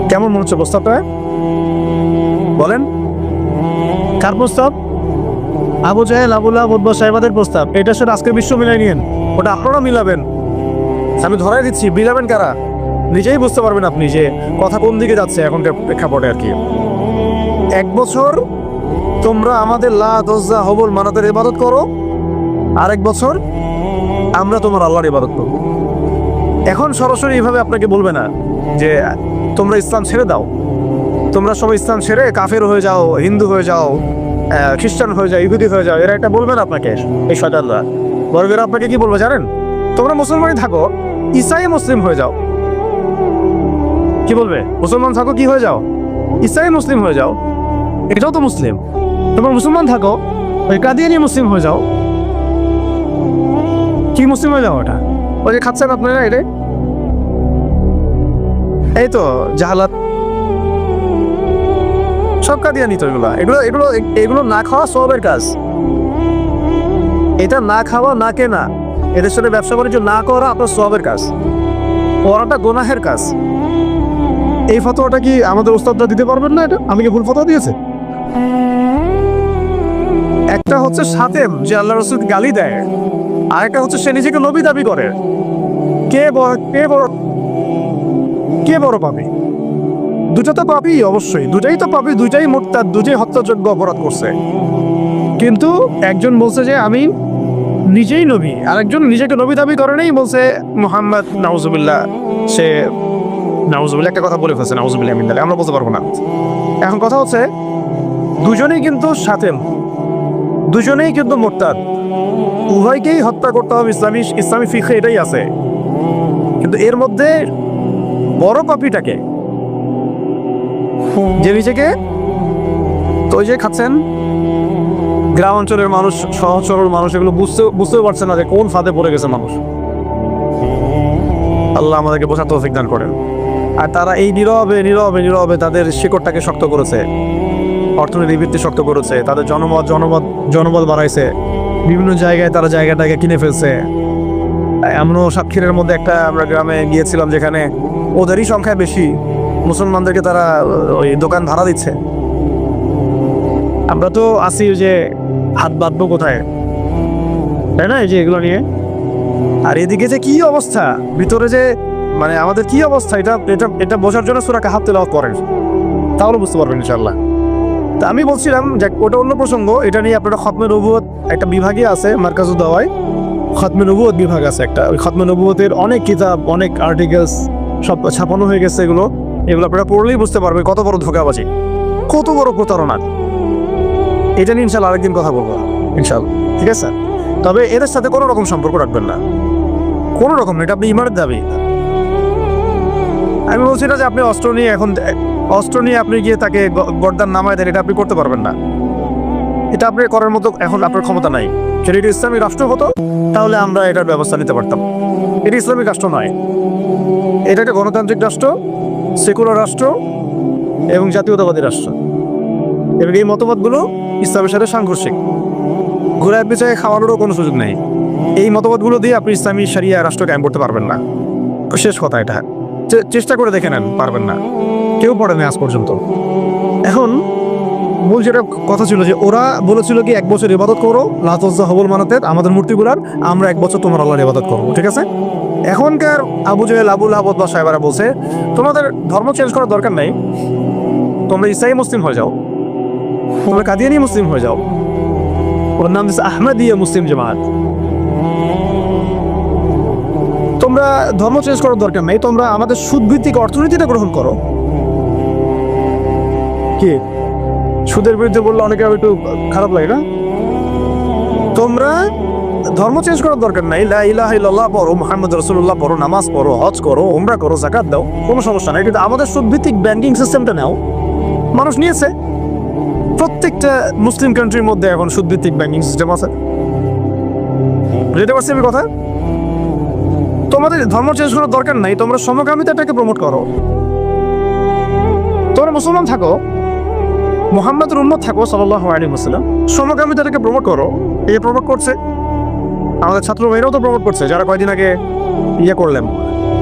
Speaker 1: কেমন মনে হচ্ছে প্রস্তাবটা? বলেন, কার প্রস্তাব? আবু জাহেল, আবু লাহাব, উতবা সাহেবাদের প্রস্তাব। এটার সাথে আজকে বিশ্ব মিলাই নিয়েন, ওটা আপনারা মিলাবেন। আমি ধরাই দিচ্ছি, মিলাবেন কারা নিজেই বুঝতে পারবেন আপনি যে কথা কোন দিকে যাচ্ছে এখনকার প্রেক্ষাপটে আর কি। এক বছর তোমরা আমাদের লাত ও জাহবল মানাতের ইবাদত করো, আরেক বছর আমরা তোমার আল্লাহর ইবাদত করব। এখন সরাসরি এইভাবে আপনাকে বলবে না যে তোমরা ইসলাম ছেড়ে দাও, তোমরা সবাই ইসলাম ছেড়ে কাফের হয়ে যাও, হিন্দু হয়ে যাও, খ্রিস্টান হয়ে যাও, ইহুদি হয়ে যাও। এরা এটা বলবে না আপনাকে, এই শয়তানরা। বরং এরা আপনাকে কি বলবে জানেন? তোমরা মুসলমানই থাকো, ঈসাই মুসলিম হয়ে যাও। কি বলবে? মুসলমান থাকো, কি হয়ে যাও? ঈসাই মুসলিম হয়ে যাও, এটাও তো মুসলিম। তোমরা মুসলমান থাকো, ওই কাদিয়ানি মুসলিম হয়ে যাও। কি মুসলিম হয়ে যাও? ওটা ওই যে খাচ্ছেন আপনারা, এটা এই তো জাহালাত, সব কাদিয়ানি তো এগুলো এগুলো এগুলো এগুলো না খাওয়া সবের কাজ। এটা না খাওয়া, না কেনা, এদের সাথে ব্যবসা বাণিজ্য না করা আপনার সবের কাজ, পড়াটা গুনাহের কাজ। এই ফতোয়াটা কি আমাদের ওস্তাদরা দিতে পারবেন না? এটা আমি কি ভুল ফতোয়া দিয়েছে? একটা হচ্ছে সাতেম, যে আল্লাহ রাসূলকে গালি দেয়, আর একটা হচ্ছে সে নিজেকে নবী দাবি করে। কে বড় পাপী? দুটো তো পাপী, অবশ্যই দুটাই তো পাপী, দুটাই মুরতাদ, দুটাই হত্যাযোগ্য অপরাধ করছে। কিন্তু একজন বলছে যে আমি নিজেই নবী, আর একজন নিজেকে নবী দাবি করে নেই, বলছে মুহাম্মদ নাউজুবিল্লাহ, সে নাউজুবিল্লাহ একটা কথা বলে ফেলছে, নাউজুবিল্লাহ মিন যালিক, আমরা বলতে পারবো না। এখন কথা হচ্ছে দুজনেই কিন্তু সাতেম, দুজনেই কিন্তু মুরতাদ, উভয়কেই হত্যা করতে হবে। ইসলামী ফিকহে এটাই আছে। কিন্তু এর মধ্যে বড় পাপীটাকে, যে নিজেকে, তো ওই যে খাচ্ছেন গ্রাম অঞ্চলের মানুষ, সহজ সরল মানুষ, এগুলো বুঝতেও পারছে না যে কোন ফাঁদে পড়ে গেছে মানুষ। আল্লাহ আমাদেরকে বোঝার তৌফিক দান করেন। আর তারা এই নীরবে নীরবে নীরবে তাদের শিকড়টাকে শক্ত করেছে, অর্থনীতির ভিত্তি শক্ত করেছে, তাদের জনবল বাড়াইছে, বিভিন্ন জায়গায় তারা জায়গাটাকে কিনে ফেলছে। এমনও সাতক্ষীরের মধ্যে একটা আমরা গ্রামে গিয়েছিলাম যেখানে ওদেরই সংখ্যা বেশি, মুসলমানদেরকে তারা ওই দোকান ভাড়া দিচ্ছে। আমরা তো আসি যে হাত বাঁধবো কোথায়, তাই না? এই যে এগুলো নিয়ে, আর এদিকে যে কি অবস্থা ভিতরে, যে মানে আমাদের কি অবস্থা, এটা এটা এটা বোঝার জন্য সূরা কাহাফ তেলাওয়াত করেন, তাহলে বুঝতে পারবেন ইনশাআল্লাহ। তা আমি বলছিলাম যে ওটা অন্য প্রসঙ্গ, এটা নিয়ে আপনারা খতমে নবুয়ত একটা বিভাগই আছে, মার্কাজুদ দাওয়ায় খতমে নবুয়ত বিভাগ আছে একটা। ওই খতমে নবুয়তের অনেক কিতাব, অনেক আর্টিকেলস সব ছাপানো হয়ে গেছে। এগুলো আপনারা পড়লেই বুঝতে পারবেন কত বড় ধোঁকাবাজি, কত বড় প্রতারণা। এটা নিয়ে ইনশাআল্লাহ আরেকদিন কথা বলবো ইনশাআল্লাহ, ঠিক আছে? তবে এদের সাথে কোনো রকম সম্পর্ক রাখবেন না, কোনো রকম। এটা আপনি ইমানের দাবি। আমি বলছি না যে আপনি অস্ত্র নিয়ে আপনি গিয়ে তাকে গর্দান নামায় দেন, এটা আপনি করতে পারবেন না। এটা আপনি করার মতো এখন আপনার ক্ষমতা নাই। যদি এটা ইসলামিক রাষ্ট্র হতো তাহলে আমরা এটার ব্যবস্থা নিতে পারতাম। এটা ইসলামিক রাষ্ট্র নয়, এটা একটা গণতান্ত্রিক রাষ্ট্র, সেকুলার রাষ্ট্র এবং জাতীয়তাবাদী রাষ্ট্র। এবং এই মতবাদগুলো ইসলামের সাথে সাংঘর্ষিক, ঘোরায় পেঁচায় খাওয়ানোরও কোনো সুযোগ নেই। এই মতবাদগুলো দিয়ে আপনি ইসলামী শরিয়া রাষ্ট্র কায়েম করতে পারবেন না। শেষ কথা এটা, চেষ্টা করে দেখে নেন, পারবেন না, কেউ পড়েনি আজ পর্যন্ত। এখন মূল যেটা কথা ছিল যে ওরা বলেছিল কি 1 বছর ইবাদত করো লাতুজ্জা হবল মানাতের আমাদের মূর্তিগুলার, আমরা 1 বছর তোমার আল্লাহর ইবাদত করবো, ঠিক আছে? এখনকার আবু জাহেল আবু লাহাব বা সাহেবারা বলছে তোমাদের ধর্ম চেঞ্জ করার দরকার নাই, তোমরা ইসাই মুসলিম হয়ে যাও, তোমরা কাদিয়ানি মুসলিম হয়ে যাও, ওর নাম দিচ্ছে আহমদিয়া মুসলিম জামাত। তোমরা ধর্ম চেঞ্জ করার দরকার নেই, তোমরা আমাদের সুদভিত্তিক অর্থনীতিটা গ্রহণ করো। কি সুদের বিরুদ্ধে বললে অনেকে একটু খারাপ লাগে না? তোমরা ধর্ম চেঞ্জ করার দরকার নাই, লা ইলাহা ইল্লাল্লাহ পড়ো, মুহাম্মদ রাসূলুল্লাহ পড়ো, নামাজ পড়ো, হজ করো, উমরা করো, যাকাত দাও, কোনো সমস্যা নাই, কিন্তু আমাদের সুদভিত্তিক ব্যাংকিং সিস্টেমটা নাও। মানুষ নিয়েছে, প্রত্যেকটা মুসলিম কান্ট্রির মধ্যে এখন সুদভিত্তিক ব্যাংকিং সিস্টেম আছে। বুঝতে পারছি আমি কথা? তোমাদের ধর্ম চেঞ্জ করার দরকার নাই, তোমরা সমকামিতাটাকে প্রমোট করো। তোমরা মুসলমান থাকো, মুহাম্মদের উম্মত থাকো সাল্লাল্লাহু আলাইহি ওয়াসাল্লাম, সমকামিতাটাকে প্রমোট করো। এই প্রমোট করছে আমাদের ছাত্র ভাইরাও তো প্রমোট করছে, যারা কয়দিন আগে করলেন,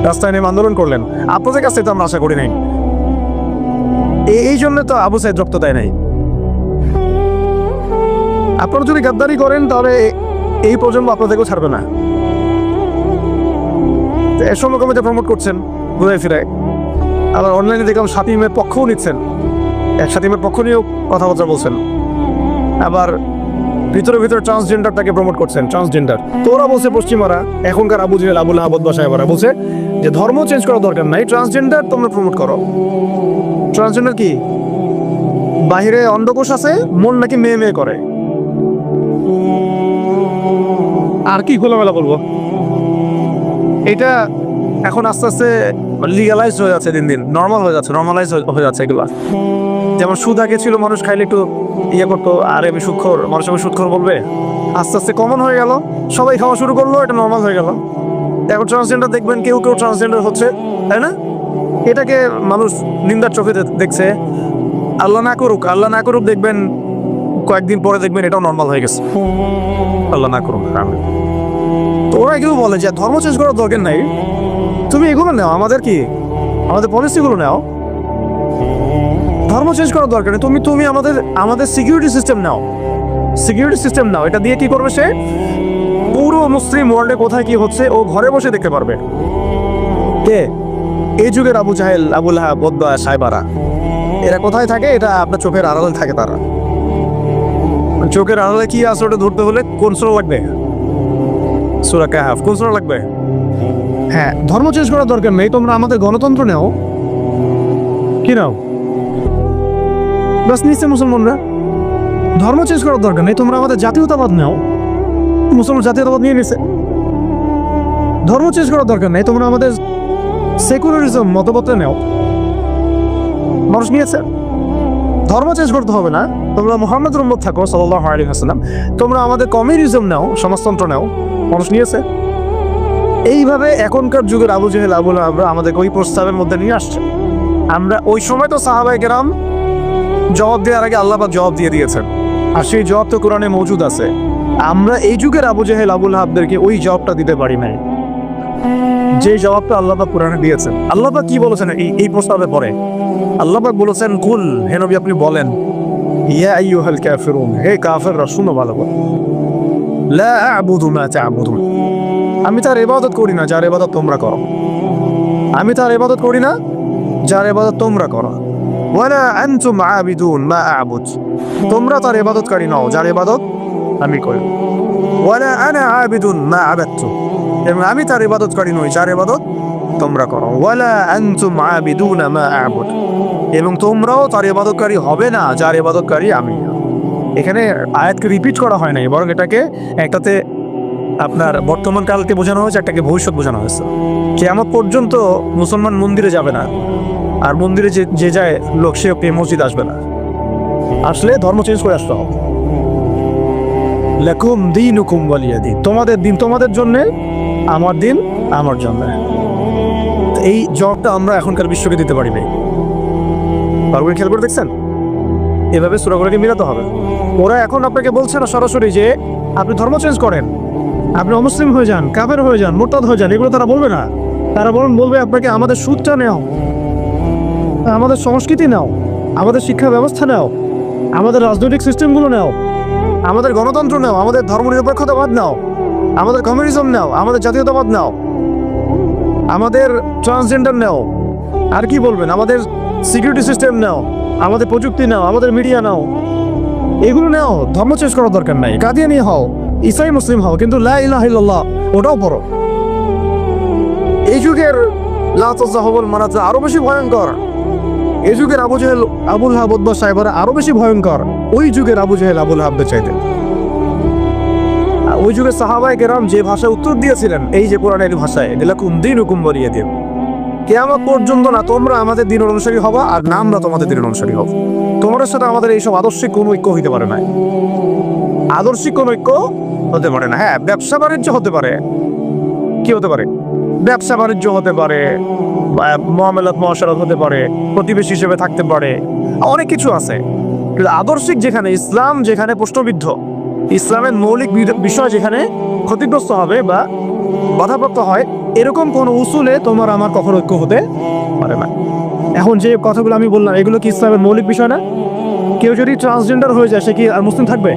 Speaker 1: রাস্তায় নেমে আন্দোলন করলেন। আপনাদের কাছে তো আমরা আশা করি নাই, এই জন্য তো আবু সাইদ রক্ত দেয় নাই। আপনারা যদি গাদ্দারি করেন তাহলে এই প্রজন্ম আপনাদেরকেও ছাড়বে না। সমকামিতা প্রমোট করছেন ঘুরায় ফিরায়, আবার অনলাইনে দেখলাম শাতিমের পক্ষও নিচ্ছেন, শাতিমের পক্ষ নিয়েও কথাবার্তা বলছেন, আবার ভিতরে ট্রান্সজেন্ডারটাকে প্রমোট করছেন, ট্রান্সজেন্ডার। তোরা বলছে পশ্চিমারা, এখনকার আবু জাহেল আবু লাহাব বা সাহেবারা বলছে যে ধর্ম চেঞ্জ করার দরকার নাই, ট্রান্সজেন্ডার তোমরা প্রমোট করো। ট্রান্সজেন্ডার কি? বাহিরে অন্ডকোষ আছে, মন নাকি মেয়ে মেয়ে করে। আর কি খোলামেলা বলবো, এটা এখন আস্তে আস্তে লিগালাইজ হয়ে যাচ্ছে, দিন দিন নর্মাল হয়ে যাচ্ছে, নর্মালাইজ হয়ে যাচ্ছে এগুলো। যেমন সুদ আগে ছিল, মানুষ খাইলে একটু করতো, আর আমি সুদখোর, মানুষ আমি সুদখোর বলবে, আস্তে আস্তে কমন হয়ে গেল, সবাই খাওয়া শুরু করলো, এটা নর্মাল হয়ে গেল। এখন ট্রান্সজেন্ডার দেখবেন কেউ ট্রান্সজেন্ডার হচ্ছে, তাই না? এটাকে মানুষ নিন্দার চোখে দেখছে। আল্লাহ না করুক দেখবেন কয়েকদিন পরে দেখবেন এটাও নর্মাল হয়ে গেছে। আল্লাহ না করুক। তো ওরা কেউ বলে যে ধর্ম চেঞ্জ করার দরকার নাই, তুমি এগুলো নাও, আমাদের পলিসিগুলো নাও, ধর্ম চেঞ্জ করার দরকার নেই, তুমি আমাদের সিকিউরিটি সিস্টেম নাও। এটা দিয়ে কি করবে সে? পুরো মুসলিম ওয়ার্ল্ডে কোথায় কি হচ্ছে ও ঘরে বসে দেখতে পারবে। কে? এই যুগের আবু জাহেল আবু লাহাব বা সাহেবারা, এরা কোথায় থাকে? এটা আপনার চোখের আড়ালে থাকে। তারা চোখের আড়ালে কি আছে ওটা ধরতে হলে কোন সূরা লাগবে? সূরা কাহফ। কোন সূরা লাগবে? হ্যাঁ, ধর্ম চেঞ্জ করার দরকার নেই, তোমরা আমাদের গণতন্ত্র নাও। কি নাও? বাস নিচ্ছে মুসলমানরা। ধর্ম চেঞ্জ করার দরকার নেই, তোমরা আমাদের জাতীয়তাবাদ নাও। মুসলমান জাতীয়তাবাদ নিয়ে নিছে। ধর্ম চেঞ্জ করার দরকার নেই, তোমরা আমাদের সেকুলারিজম মতবাদটা নাও। মানুষ নিয়েছে। ধর্ম চেঞ্জ করতে হবে না, তোমরা মুহাম্মদের উম্মত থাকো সাল্লাল্লাহু আলাইহি ওয়াসাল্লাম, তোমরা আমাদের কমিউনিজম নাও, সমাজতন্ত্র নাও। মানুষ নিয়েছে। এইভাবে এখনকার যুগের আবু জাহেল আবু লাহাব আমাদের ওই প্রস্তাবের মধ্যে নিয়ে আসছে। আমরা ওই সময় তো সাহাবায়ে কেরাম জবাব দেওয়ার আগে আল্লাহ পাক জবাব দিয়ে দিয়েছেন, আর সেই জবাব তো কোরআনে মজুদ আছে। আমরা এই যুগের আবু জাহেল আবু লাহাবদেরকে ওই জবাবটা দিতে পারি নাই, যে জবাবটা আল্লাহ পাক কোরআনে দিয়েছেন। আল্লাহ পাক কি বলেছেন এই প্রস্তাবের পরে? আল্লাহ পাক বলেছেন, কুল, হে নবী আপনি বলেন, ইয়া আইয়ুহাল কাফিরুন, হে কাফেররা শুনো ভালো করে, লা আ'বুদু মা তা'বুদুন, আমি তার ইবাদত করি না যার ইবাদত তোমরা করো। আমি তার ইবাদত করি না যার ইবাদত তোমরা করো। ওয়ালা আনতুম আবিদুন মা আ'বুদ, তোমরা তার ইবাদতকারী নও যার ইবাদত আমি করি। ওয়ালা আনা আবিদুন মা আবাদতু, এবং আমি তার ইবাদতকারী নই যার ইবাদত তোমরা করো। ওয়ালা আনতুম আবিদুনা মা আ'বুদ, এবং তোমরাও তার ইবাদতকারী হবে না যার ইবাদতকারী আমি। এখানে আয়াতকে রিপিট করা হয় নাই, বরং এটাকে একটাতে আপনার বর্তমান কালকে বোঝানো হয়েছে, একটাকে ভবিষ্যৎ বোঝানো হয়েছে। কিয়ামত পর্যন্ত মুসলমান মন্দিরে যাবে না, আর মন্দিরে যে যায় লোক সে মসজিদ আসবে না। আসলে ধর্ম চেঞ্জ করে আসতে হবে। লাকুম দীনুকুম ওয়ালিয়া দীন, তোমাদের দিন তোমাদের জন্য, আমার দিন আমার জন্য। এই জবাবটা আমরা এখনকার বিশ্বকে দিতে পারি না। পারবেন? খেয়াল করে দেখছেন, এভাবে সূরাগুলোকে মিলাতে হবে। ওরা এখন আপনাকে বলছে না সরাসরি যে আপনি ধর্ম চেঞ্জ করেন, আপনি অমুসলিম হয়ে যান, কাফের হয়ে যান, মুরতাদ হয়ে যান, এগুলো তারা বলবে না। তারা বলবে আপনাকে আমাদের সুদটা নাও, আমাদের সংস্কৃতি নাও, আমাদের শিক্ষা ব্যবস্থা নাও, আমাদের রাজনৈতিক সিস্টেমগুলো নাও, আমাদের গণতন্ত্র নাও, আমাদের ধর্মনিরপেক্ষতাবাদ নাও, আমাদের কমিউনিজম নাও, আমাদের জাতীয়তাবাদ নাও, আমাদের ট্রান্সজেন্ডার নাও, আর কি বলবেন, আমাদের সিকিউরিটি সিস্টেম নাও, আমাদের প্রযুক্তি নাও, আমাদের মিডিয়া নাও, এগুলো নাও। ধর্ম চেঞ্জ করার দরকার নাই। কাদিয়ানি হও, ইসাই মুসলিম হও, কিন্তু লা ইলাহা ইল্লাল্লাহ ওটাও পড়ো। এই যুগের লা তাযাহুল মানাজা আরো বেশি ভয়ঙ্কর। এই যুগের আবু জেহেল, আবুল হাব, উতবা সাহেবরা আরো বেশি ভয়ঙ্কর ওই যুগের আবু জেহেল, আবুল হাবদের চাইতে। ওই যুগের সাহাবায়ে কেরাম যে ভাষায় উত্তর দিয়েছিলেন, এই যে কোরআনের ভাষায়, লাকুম দীনুকুম ওয়ালিয়াদিন, কিয়ামত পর্যন্ত না তোমরা আমাদের দ্বীনের অনুসারী হবা, আর না আমরা তোমাদের দ্বীনের অনুসারী হব। তোমাদের সাথে আমাদের এইসব আদর্শিক কোনো ঐক্য হইতে পারে না। আদর্শিক কোনো ঐক্য হতে পারে না। হ্যাঁ, ব্যবসা বাণিজ্য হতে পারে, কি হতে পারে, ব্যবসা বাণিজ্য হতে পারে, মুআমালাত মুআশারাত হতে পারে, প্রতিবেশী হিসেবে থাকতে পারে, অনেক কিছু আছে। কিন্তু আদর্শিক যেখানে, ইসলাম যেখানে প্রশ্নবিদ্ধ, ইসলামের মৌলিক বিষয় যেখানে ক্ষতিগ্রস্ত হবে বা বাধাপ্রাপ্ত হয়, এরকম কোন উসুলে তোমার আমার কখনো ঐক্য হতে পারে না। এখন যে কথাগুলো আমি বললাম, এগুলো কি ইসলামের মৌলিক বিষয় না? কেউ যদি ট্রান্সজেন্ডার হয়ে যায়, সে কি আর মুসলিম থাকবে?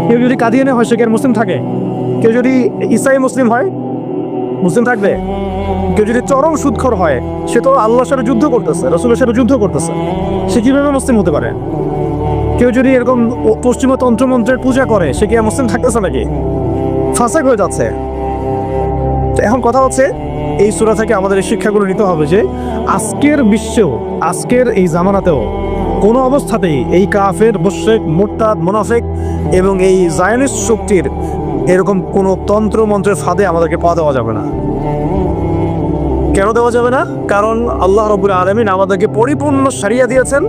Speaker 1: কেউ যদি কাদিয়ানি হয়, সে কি আর মুসলিম থাকে? কেউ যদি ইসাই মুসলিম হয়, মুসলিম থাকবে? কেউ যদি চরম সুদখোর হয়, সে তো আল্লাহর সাথে যুদ্ধ করতেছে, রাসূলের সাথে যুদ্ধ করতেছে, সে কিভাবে মুসলিম হতে পারে? কেউ যদি এরকম পশ্চিমা তন্ত্রমন্ত্রের পূজা করে, সে কি আর মুসলিম থাকতেছে নাকি? ফাসেক হয়ে যাচ্ছে। তো এখন কথা হচ্ছে, এই সূরা থেকে আমাদের এই শিক্ষাগুলো নিতে হবে যে আজকের বিশ্বেও, আজকের এই জামানাতেও কোনো অবস্থাতেই এই কাফের, মুশরিক, মুরতাদ, মুনাফিক এবং এই জায়নিস্ট শক্তির এরকম কোনো তন্ত্র মন্ত্রের ফাঁদে আমাদেরকে পা দেওয়া যাবে না। কেন দেওয়া যাবে না? কারণ আল্লাহ রাব্বুল আলামিন আমাদেরকে পরিপূর্ণ শরিয়া দিয়েছেন,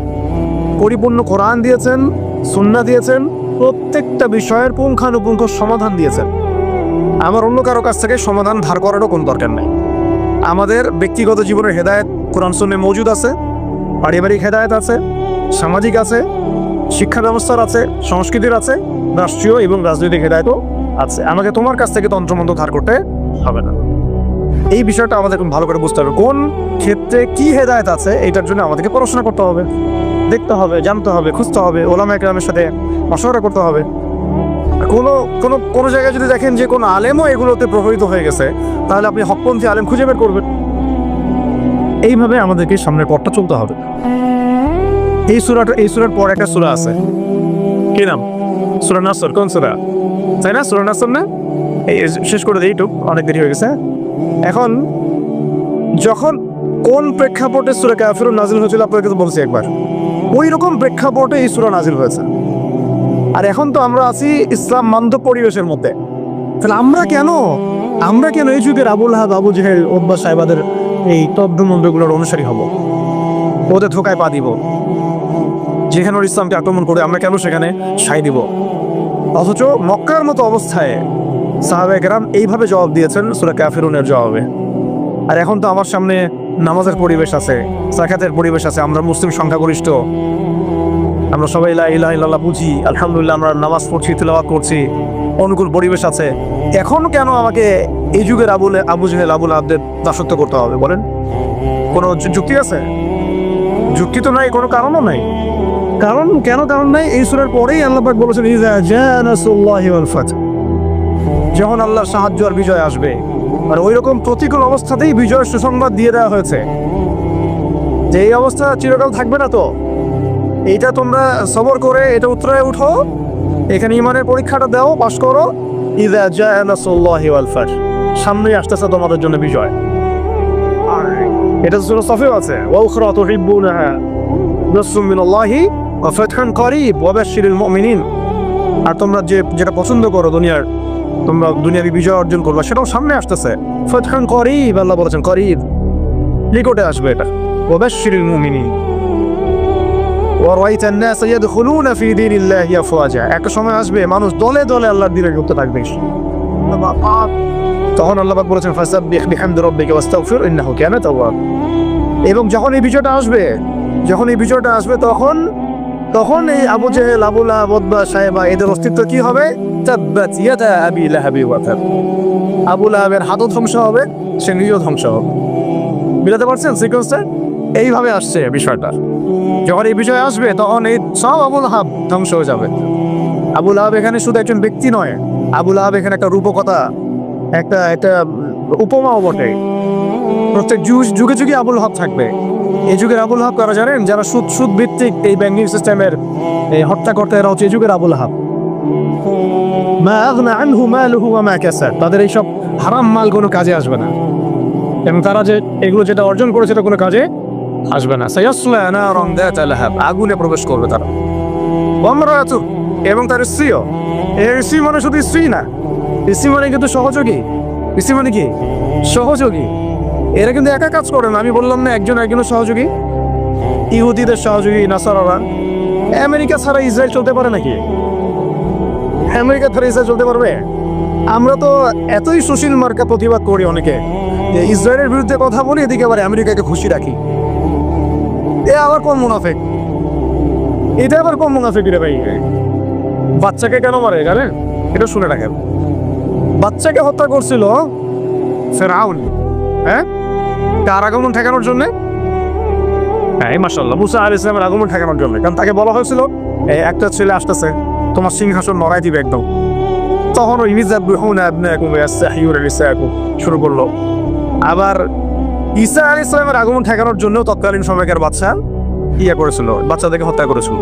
Speaker 1: পরিপূর্ণ কোরআন দিয়েছেন, সুন্নাহ দিয়েছেন, প্রত্যেকটা বিষয়ের পুঙ্খানুপুঙ্খ সমাধান দিয়েছেন। আমার অন্য কারো কাছ থেকে সমাধান ধার করারও কোনো দরকার নেই। আমাদের ব্যক্তিগত জীবনের হেদায়েত কোরআন সুন্নাহে মওজুদ আছে, পারিবারিক হেদায়েত আছে, সামাজিক আছে, শিক্ষা ব্যবস্থার আছে, সংস্কৃতির আছে, রাষ্ট্রীয় এবং রাজনৈতিক হেদায়েতও আছে। আমাকে তোমার কাছ থেকে তন্ত্রমন্ত্র ধার করতে হবে না। এই বিষয়টা আমাদের ভালো করে বুঝতে হবে, কোন ক্ষেত্রে কি হেদায়েত আছে, এটার জন্য আমাদেরকে পড়াশোনা করতে হবে, দেখতে হবে, জানতে হবে, খুঁজতে হবে, ওলামায়ে কেরামের সাথে মশওয়ারা করতে হবে। কোনো কোনো কোনো জায়গায় যদি দেখেন যে কোনো আলেমও এগুলোতে প্রভাবিত হয়ে গেছে, তাহলে আপনি হকপন্থী আলেম খুঁজে বের করবেন। এইভাবে আমাদেরকে সামনের পথটা চলতে হবে। এই সূরার পর একটা সূরা আছে, কি নাম? সূরা নাসর। কোন সূরা? তাই না? সূরা নাসর না? এই শেষ করে দিই, টুক অনেক দেরি হয়ে গেছে। এখন যখন কোন প্রেক্ষাপটে সূরা কাফিরুন নাজিল হয়েছিল আপনাকে তো বলছি একবার, ওই রকম প্রেক্ষাপটে এই সূরা নাজিল হয়েছে। আর এখন তো আমরা আছি ইসলাম বান্ধব পরিবেশের মধ্যে। তাহলে আমরা কেন এই যুগের আবুল হাব, আবু জেহেল, উতবা সাহেবাদের এই তন্ত্রমন্ত্রগুলোর অনুসারী হব, ওদের ধোকায় পা দিব? যেখানে ওর ইসলামকে আক্রমণ করে আমরা কেন সেখানে সাই দিব? অথচ মক্কার মতো অবস্থায় সাহাবায়ে কেরাম এইভাবে জবাব দিয়েছেন সূরা কাফিরুনের জবাবে। আর এখন তো আমার সামনে নামাজের পরিবেশ আছে, যাকাতের পরিবেশ আছে, আমরা মুসলিম সংখ্যাগরিষ্ঠ, আমরা সবাই লা ইলাহা ইল্লাল্লাহ বুঝি, আলহামদুলিল্লাহ আমরা নামাজ পড়ছি, তিলাওয়াত করছি, অনুকূল পরিবেশ আছে। এখন কেন আমাকে এই যুগের আবু জেহেল, আবুল হাবদের দাসত্ব করতে হবে বলেন? কোনো যুক্তি আছে? যুক্তি তো নাই, কোনো কারণও নাই। কারণ নাই? এই সূরার পরেই আল্লাহ পাক বলেছেন, ইযা জাআ নাসরুল্লাহি ওয়াল ফাতহ, যখন আল্লাহর সাহায্য আর বিজয় আসবে। আর ওই রকম প্রতিকূল অবস্থাতেই বিজয়ের সুসংবাদ দিয়ে দেওয়া হয়েছে যে এই অবস্থা চিরকাল থাকবে না। তো এইটা তোমরা সবর করে এটা উতরায় উঠো, এখানে ঈমানের পরীক্ষাটা দাও, পাস করো। ইযা জাআ নাসরুল্লাহি ওয়াল ফাতহ, সামনেই আসতেছে তোমাদের জন্য বিজয়। আর এটা সূরা সফেও আছে, ওয়া উখরা তুহিব্বুনাহা নাসরুম মিনাল্লাহি ওয়া ফাতহুন করিব ওয়া বাশশিরিল মুমিনিন। আর তোমরা যেটা পছন্দ করো দুনিয়ার, তোমরা দুনিয়াবি বিজয় অর্জন করবা, সেটাও সামনে আসতেছে। ফাতহুন করিব, আল্লাহ বলেছেন করিব, নিকটে আসবে এটা। ওয়া বাশশিরিল মুমিনিন ওয়া রাআইতান নাস ইয়াদখুলুনা ফি দীনিল্লাহি আফওয়াজা, একটা সময় আসবে মানুষ দলে দলে আল্লাহর দ্বীনে ঢুকতে থাকবে। তখন আল্লাহ পাক বলেছেন, ফাসাব্বিহ বিহামদি রাব্বিকা ওয়াস্তাগফির ইন্নাহু কানা তাওয়াব। এবং যখন এই বিজয়টা আসবে, তখন এই Abu Jahal, Abu Lahab, Utba সাহেবা এদের অস্তিত্ব কি হবে? তাব্বাত ইয়াদা আবি লাহাবি ওয়া তাব। আবু লাহাবের হাতও ধ্বংস হবে, সে নিজেও ধ্বংস হবে। মিলাতে পারছেন সিকোয়েন্সটা? এইভাবে আসছে বিষয়টা। যখন এই বিষয় আসবে তখন এই সব আবুল আহাব ধ্বংস হয়ে যাবে। আবুল আহাব এখানে শুধু একজন ব্যক্তি নয়, আবুল আহাব এখানে একটা রূপকথা, একটা উপমাও বটে। প্রত্যেক যুগে যুগে আবুল আহাব থাকবে। এই যুগের আবুল আহাব কারা জানেন? যারা সুদ ভিত্তিক এই ব্যাংকিং সিস্টেমের এই হত্যা করতে, এরা হচ্ছে এই যুগের আবুল আহাব। মা আগনা আনহু মালুহু ওয়া মা কাসাব, তাদের এইসব হারাম মাল কোনো কাজে আসবে না, এবং তারা যে এগুলো যেটা অর্জন করেছে সেটা কোনো কাজে আসবে না। সায়াসলা নারান যাতা লাহাব, আগুনে প্রবেশ করবে তারা। ওয়া ইমরাতু, এবং তার স্ত্রীও। এই স্ত্রী মানে শুধু স্ত্রী না, স্ত্রী মানে কিন্তু সহযোগী। স্ত্রী মানে কি? সহযোগী। এরা কিন্তু একা কাজ করে না। আমি বললাম না একজনের সহযোগী? ইহুদিদের সহযোগী নাসারারা। আমেরিকা ছাড়া ইসরায়েল চলতে পারে নাকি? আমেরিকা ছাড়া ইসরায়েল চলতে পারবে? আমরা তো এতই সুশীল মার্কা প্রতিবাদ করি অনেকে, যে ইসরায়েলের বিরুদ্ধে কথা বলি, এদিকে আবার আমেরিকাকে খুশি রাখি। এ আবার কোন মুনাফিক? এটা আবার কোন মুনাফিক রে ভাই? বাচ্চাকে কেন মারে জানেন? এটা শুনে রাখেন। বাচ্চাকে হত্যা করছিল ফেরাউন, হ্যাঁ, কার আগমন ঠেকানোর জন্য? হ্যাঁ, মাশাআল্লাহ, মুসা আলাইহিস সালামের আগমন ঠেকানোর জন্য। কারণ তাকে বলা হয়েছিল একটা ছেলে আসতেছে, তোমার সিংহাসন নড়াই দিবে একদম। তখন ওই ইযাবহুনা আবনাকুম ওয়া ইয়াসতাহয়ুনা নিসাআকুম শুরু করলো। আবার ঈসা আলাইহিস সালামের আগমন ঠেকানোর জন্য তৎকালীন সময়কার বাদশা করেছিল, বাচ্চাদেরকে হত্যা করেছিল।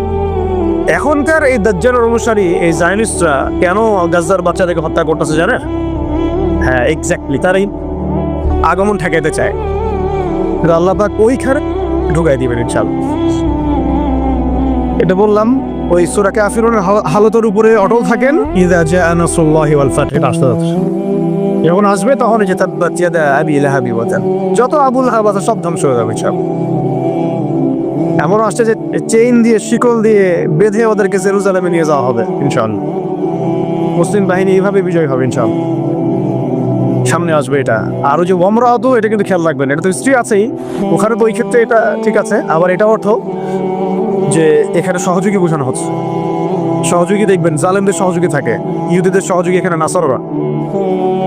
Speaker 1: এখনকার এই দাজ্জালের অনুসারী এই জায়নিস্টরা কেন গাজার বাচ্চাদেরকে হত্যা করতেছে জানেন? হ্যাঁ, এক্স্যাক্টলি, তারাই আগমন ঠেকাইতে চায়। আল্লাহ পাক ওইখানে ঢুকাই দিবেন ইনশাআল্লাহ। এটা বললাম ওই সূরা কাফিরুনের হালতের উপরে অটল থাকেন। ইযা জাআ নাসরুল্লাহি ওয়াল ফাতহ, এটা আসতে যখন আসবে তখন যে তাব্বাত ইয়াদা আবি লাহাবি ওয়া তাব, যত আবুল লাহাব আছে সব ধ্বংস হয়ে যাবে ইনশাআল্লাহ। এমন আসছে যে চেইন দিয়ে, শিকল দিয়ে বেঁধে ওদেরকে জেরুজালেমে নিয়ে যাওয়া হবে ইনশাআল্লাহ। মুসলিম বাহিনী এইভাবে বিজয় হবে ইনশাআল্লাহ। সামনে আসবে এটা। আর ওই যে ওমরাতু, এটা কিন্তু খেয়াল রাখবেন, এটা তো স্ত্রী আছেই ওখানে, তো ওই ক্ষেত্রে এটা ঠিক আছে। আবার এটা অর্থ যে এখানে সহযোগী বোঝানো হচ্ছে। সহযোগী দেখবেন জালেমদের সহযোগী থাকে, ইহুদিদের সহযোগী এখানে নাসারারা।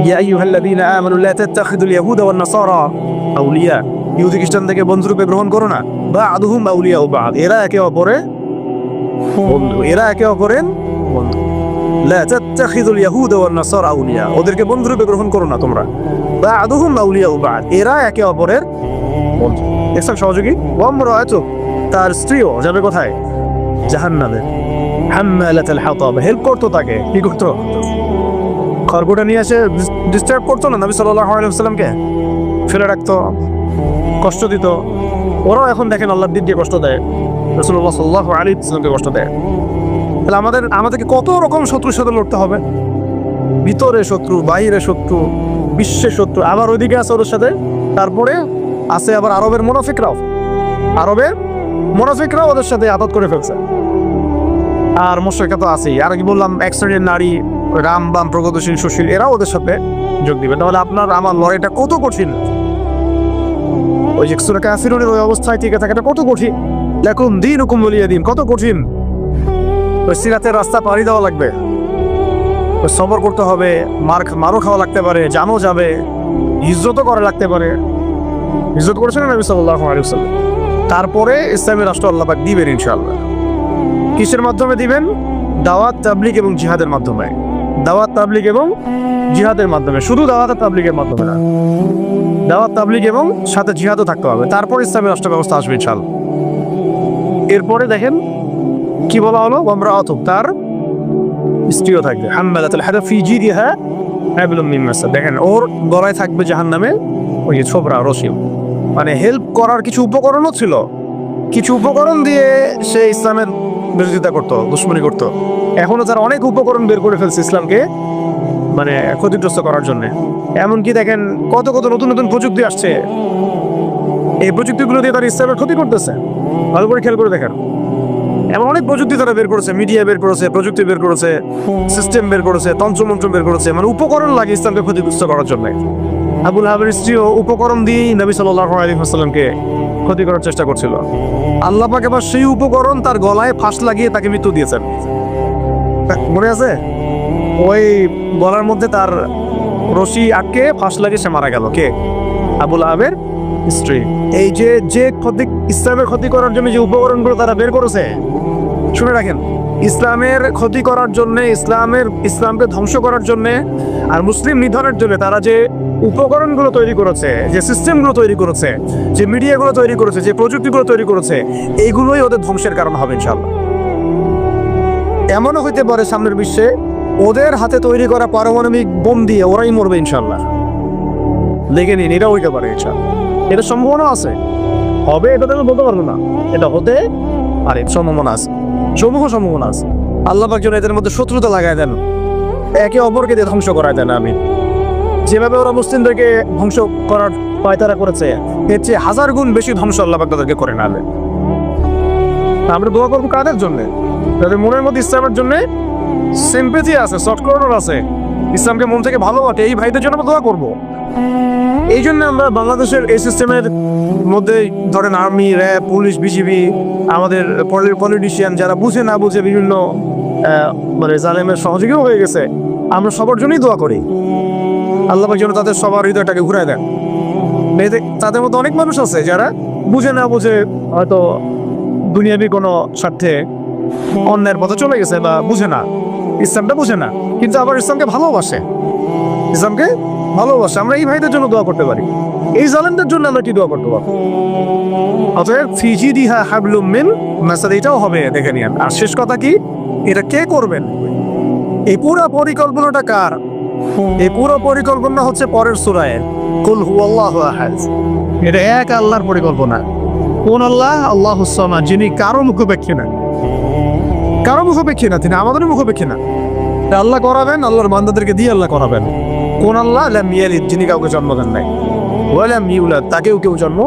Speaker 1: ইয়া আইয়ুহাল্লাযীনা আমানু লা তাত্তাখিযুল ইয়াহুদা ওয়ান নাসারা আউলিয়া, ইহুদি খ্রিস্টানদেরকে বন্ধুরূপে গ্রহণ করো না। বা'দুহুম আউলিয়াউ বা'দ, এরা একে অপরের বন্ধু, এরা একে অপরের বন্ধু। লা তাত্তাখিযুল ইয়াহুদা ওয়ান নাসারা আউলিয়া, ওদেরকে বন্ধুরূপে গ্রহণ করো না তোমরা। বা'দুহুম আউলিয়াউ বা'দ, এরা একে অপরের বন্ধু। দেখছেন সহযোগী? ওয়া ইমরাতু, তার স্ত্রীও যাবে কোথায়? জাহান্নামে। হাম্মালাতুল হাতাব, হেল্প করতো তাকে। কি করতো? খড়গোটা নিয়ে এসে ডিস্টার্ব করতো না নবী সাল্লাল্লাহু আলাইহি ওয়াসাল্লামকে, ফেলে রাখতো, কষ্ট দিত। ওরাও এখন দেখেন আল্লাহর দিক দিয়ে কষ্ট দেয়, রাসূলুল্লাহ সাল্লাল্লাহু আলাইহি ওয়াসাল্লামকে কষ্ট দেয়। তাহলে আমাদেরকে কত রকম শত্রুর সাথে লড়তে হবে। ভিতরে শত্রু, বাইরে শত্রু, বিশ্বের শত্রু, আবার ওইদিকে আছে ওদের সাথে। তারপরে আছে আবার আরবের মুনাফিকরাও ওদের সাথে আঘাত করে ফেলছে। আর মুশরিকরা তো আছেই। আর কি বললাম, এক শ্রেণীর নারী, রাম বাম প্রগতিশীল সুশীল, এরাও ওদের সাথে যোগ দিবে। তাহলে আপনার আমার লড়াইটা কত কঠিন। ওই যে সূরা কাফিরুনের ওই অবস্থায় টিকে থাকাটা কত কঠিন। লাকুম দীনুকুম ওয়ালিয়া দীন, কত কঠিন। ওই সিরাতের রাস্তা পাড়ি দেওয়া লাগবে, ওই সবর করতে হবে, মারও খাওয়া লাগতে পারে, জানও যাবে, ইজ্জতও করা লাগতে পারে। ইজ্জত করেছেন নবী সাল্লাল্লাহু আলাইহি ওয়াসাল্লাম। তারপরে ইসলামী রাষ্ট্র আল্লাহ পাক দিবেন ইনশাআল্লাহ। কিসের মাধ্যমে দিবেন? দাওয়াত, তাবলীগ এবং জিহাদের মাধ্যমে। দাওয়াত, তাবলীগ এবং জিহাদের মাধ্যমে, শুধু দাওয়াত আর তাবলীগের মাধ্যমে না, দাওয়াত, তাবলীগ এবং সাথে জিহাদও থাকতে হবে। তারপর ইসলামী রাষ্ট্র ব্যবস্থা আসবে ইনশাআল্লাহ। এরপরে দেখেন কি বলা হলো? ওমরাতু, তার স্ত্রীও থাকবে। হাম্মালাতুল হাতাব ফি জিদিহা হাবলুম মিন মাসাদ, দেখেন ওর গলায় থাকবে জাহান্নামে ওই যে ছোবরা, রশি। মানে হেল্প করার কিছু উপকরণও ছিল, কিছু উপকরণ দিয়ে সে ইসলামের বিরোধিতা করতো, দুশ্মনী করতো। এখনো তারা অনেক উপকরণ বের করে ফেলছে ইসলামকে মানে ক্ষতিগ্রস্ত করার জন্য। এমনকি দেখেন কত কত নতুন নতুন প্রযুক্তি আসছে, এই প্রযুক্তিগুলো দিয়ে তারা ইসলামের ক্ষতি করতেছে। ভালো করে খেয়াল করে দেখেন, এমন অনেক প্রযুক্তি তারা বের করেছে, মিডিয়া বের করেছে, প্রযুক্তি বের করেছে, সিস্টেম বের করেছে, তন্ত্রমন্ত্র বের করেছে, মানে উপকরণ লাগে ইসলামকে ক্ষতিগ্রস্ত করার জন্য। আবুল আহাবের স্ত্রীও উপকরণ দিয়েই নবী সাল্লাল্লাহু আলাইহি ওয়াসাল্লামকে ক্ষতি করার চেষ্টা করছিল। আল্লাহ পাক এবার সেই উপকরণ তার গলায় ফাঁস লাগিয়ে তাকে মৃত্যু দিয়েছেন। মনে আছে? ওই গলার মধ্যে তার রশি আটকে ফাঁস লাগিয়ে সে মারা গেল। কে? আবুল আহাবের হিস্ট্রি। এই যে ক্ষতি, ইসলামের ক্ষতি করার জন্য যে উপকরণগুলো তারা বের করেছে, শুনে রাখেন, ইসলামের ক্ষতি করার জন্য, ইসলামকে ধ্বংস করার জন্য আর মুসলিম নিধনের জন্য তারা যে উপকরণগুলো তৈরি করেছে, যে সিস্টেমগুলো তৈরি করেছে, যে মিডিয়াগুলো তৈরি করেছে, যে প্রযুক্তিগুলো তৈরি করেছে, এইগুলোই ওদের ধ্বংসের কারণ হবে ইনশাআল্লাহ। এমনও হইতে পারে সামনের বিশ্বে ওদের হাতে তৈরি করা পারমাণবিক বোম দিয়ে ওরাই মরবে ইনশাআল্লাহ। দেখে নিন, এটা হইতে পারে ইনশাআল্লাহ। এটা সম্ভাবনা আছে, হবে এটা তো আমি বলতে পারবো না, এটা হতে পারে, সম্ভাবনা আছে, সম্ভাবনা আছে। আল্লাহ পাক যেন এদের মধ্যে শত্রুতা লাগায় দেন, একে অপরকে দিয়ে ধ্বংস করায় দেন। আমি যেভাবে ওরা মুসলিমদেরকে ধ্বংস করার পায়তারা করেছে, এর চেয়ে 1000 গুণ বেশি ধ্বংস আল্লাহ পাক তাদেরকে করে নালে। আমরা দোয়া করবো কাদের জন্য? যাদের মনের মধ্যে ইসলামের জন্য সিম্পেথি আছে, সফট কর্নার আছে, ইসলামকে মন থেকে ভালোবাসে, এই ভাইদের জন্য আমরা দোয়া করবো। এই জন্য আমরা বাংলাদেশের এই সিস্টেমের মধ্যে ধরেন আর্মি, র্যাব, পুলিশ, বিজিবি, আমাদের পলিটিশিয়ান যারা বুঝে না বুঝে বিভিন্ন মানে জালেমের সহযোগীও হয়ে গেছে, আমরা সবার জন্যই দোয়া করি আল্লাহ পাক যেন তাদের সবার হৃদয়টাকে ঘুরায় দেন। তাদের মধ্যে অনেক মানুষ আছে যারা বুঝে না বুঝে হয়তো দুনিয়াবি কোনো স্বার্থে অন্যের পথে চলে গেছে, বা বুঝে না, ইসলামটা বুঝে না, কিন্তু আবার ইসলামকে ভালোবাসে, আমরা এই ভাইদের জন্য দোয়া করতে পারি। এই জালেমদের জন্য আমরা কি দোয়া করতে পারি? অতএব ফিজিদিহা হাবলুম মিন মাসাদ, এটাও হবে, দেখে নিন। আর শেষ কথা কি, এটা কে করবেন? এই পুরো পরিকল্পনাটা কার? এই পুরো পরিকল্পনা হচ্ছে পরের সূরায় কুল হুয়াল্লাহু আহাদ। এটা এক আল্লাহর পরিকল্পনা। কোন আল্লাহ? আল্লাহুস সামাদ, যিনি কারো মুখাপেক্ষী না, তিনি আমাদের মুখাপেক্ষী না। আল্লাহ করাবেন, আল্লাহর বান্দাদেরকে দিয়ে আল্লাহ করাবেন। কোন আল্লাহ? লাম ইয়ালিদ, যিনি কাউকে জন্ম দেন নাই, ওয়া লাম ইউলাদ, তাকেও কেউ জন্ম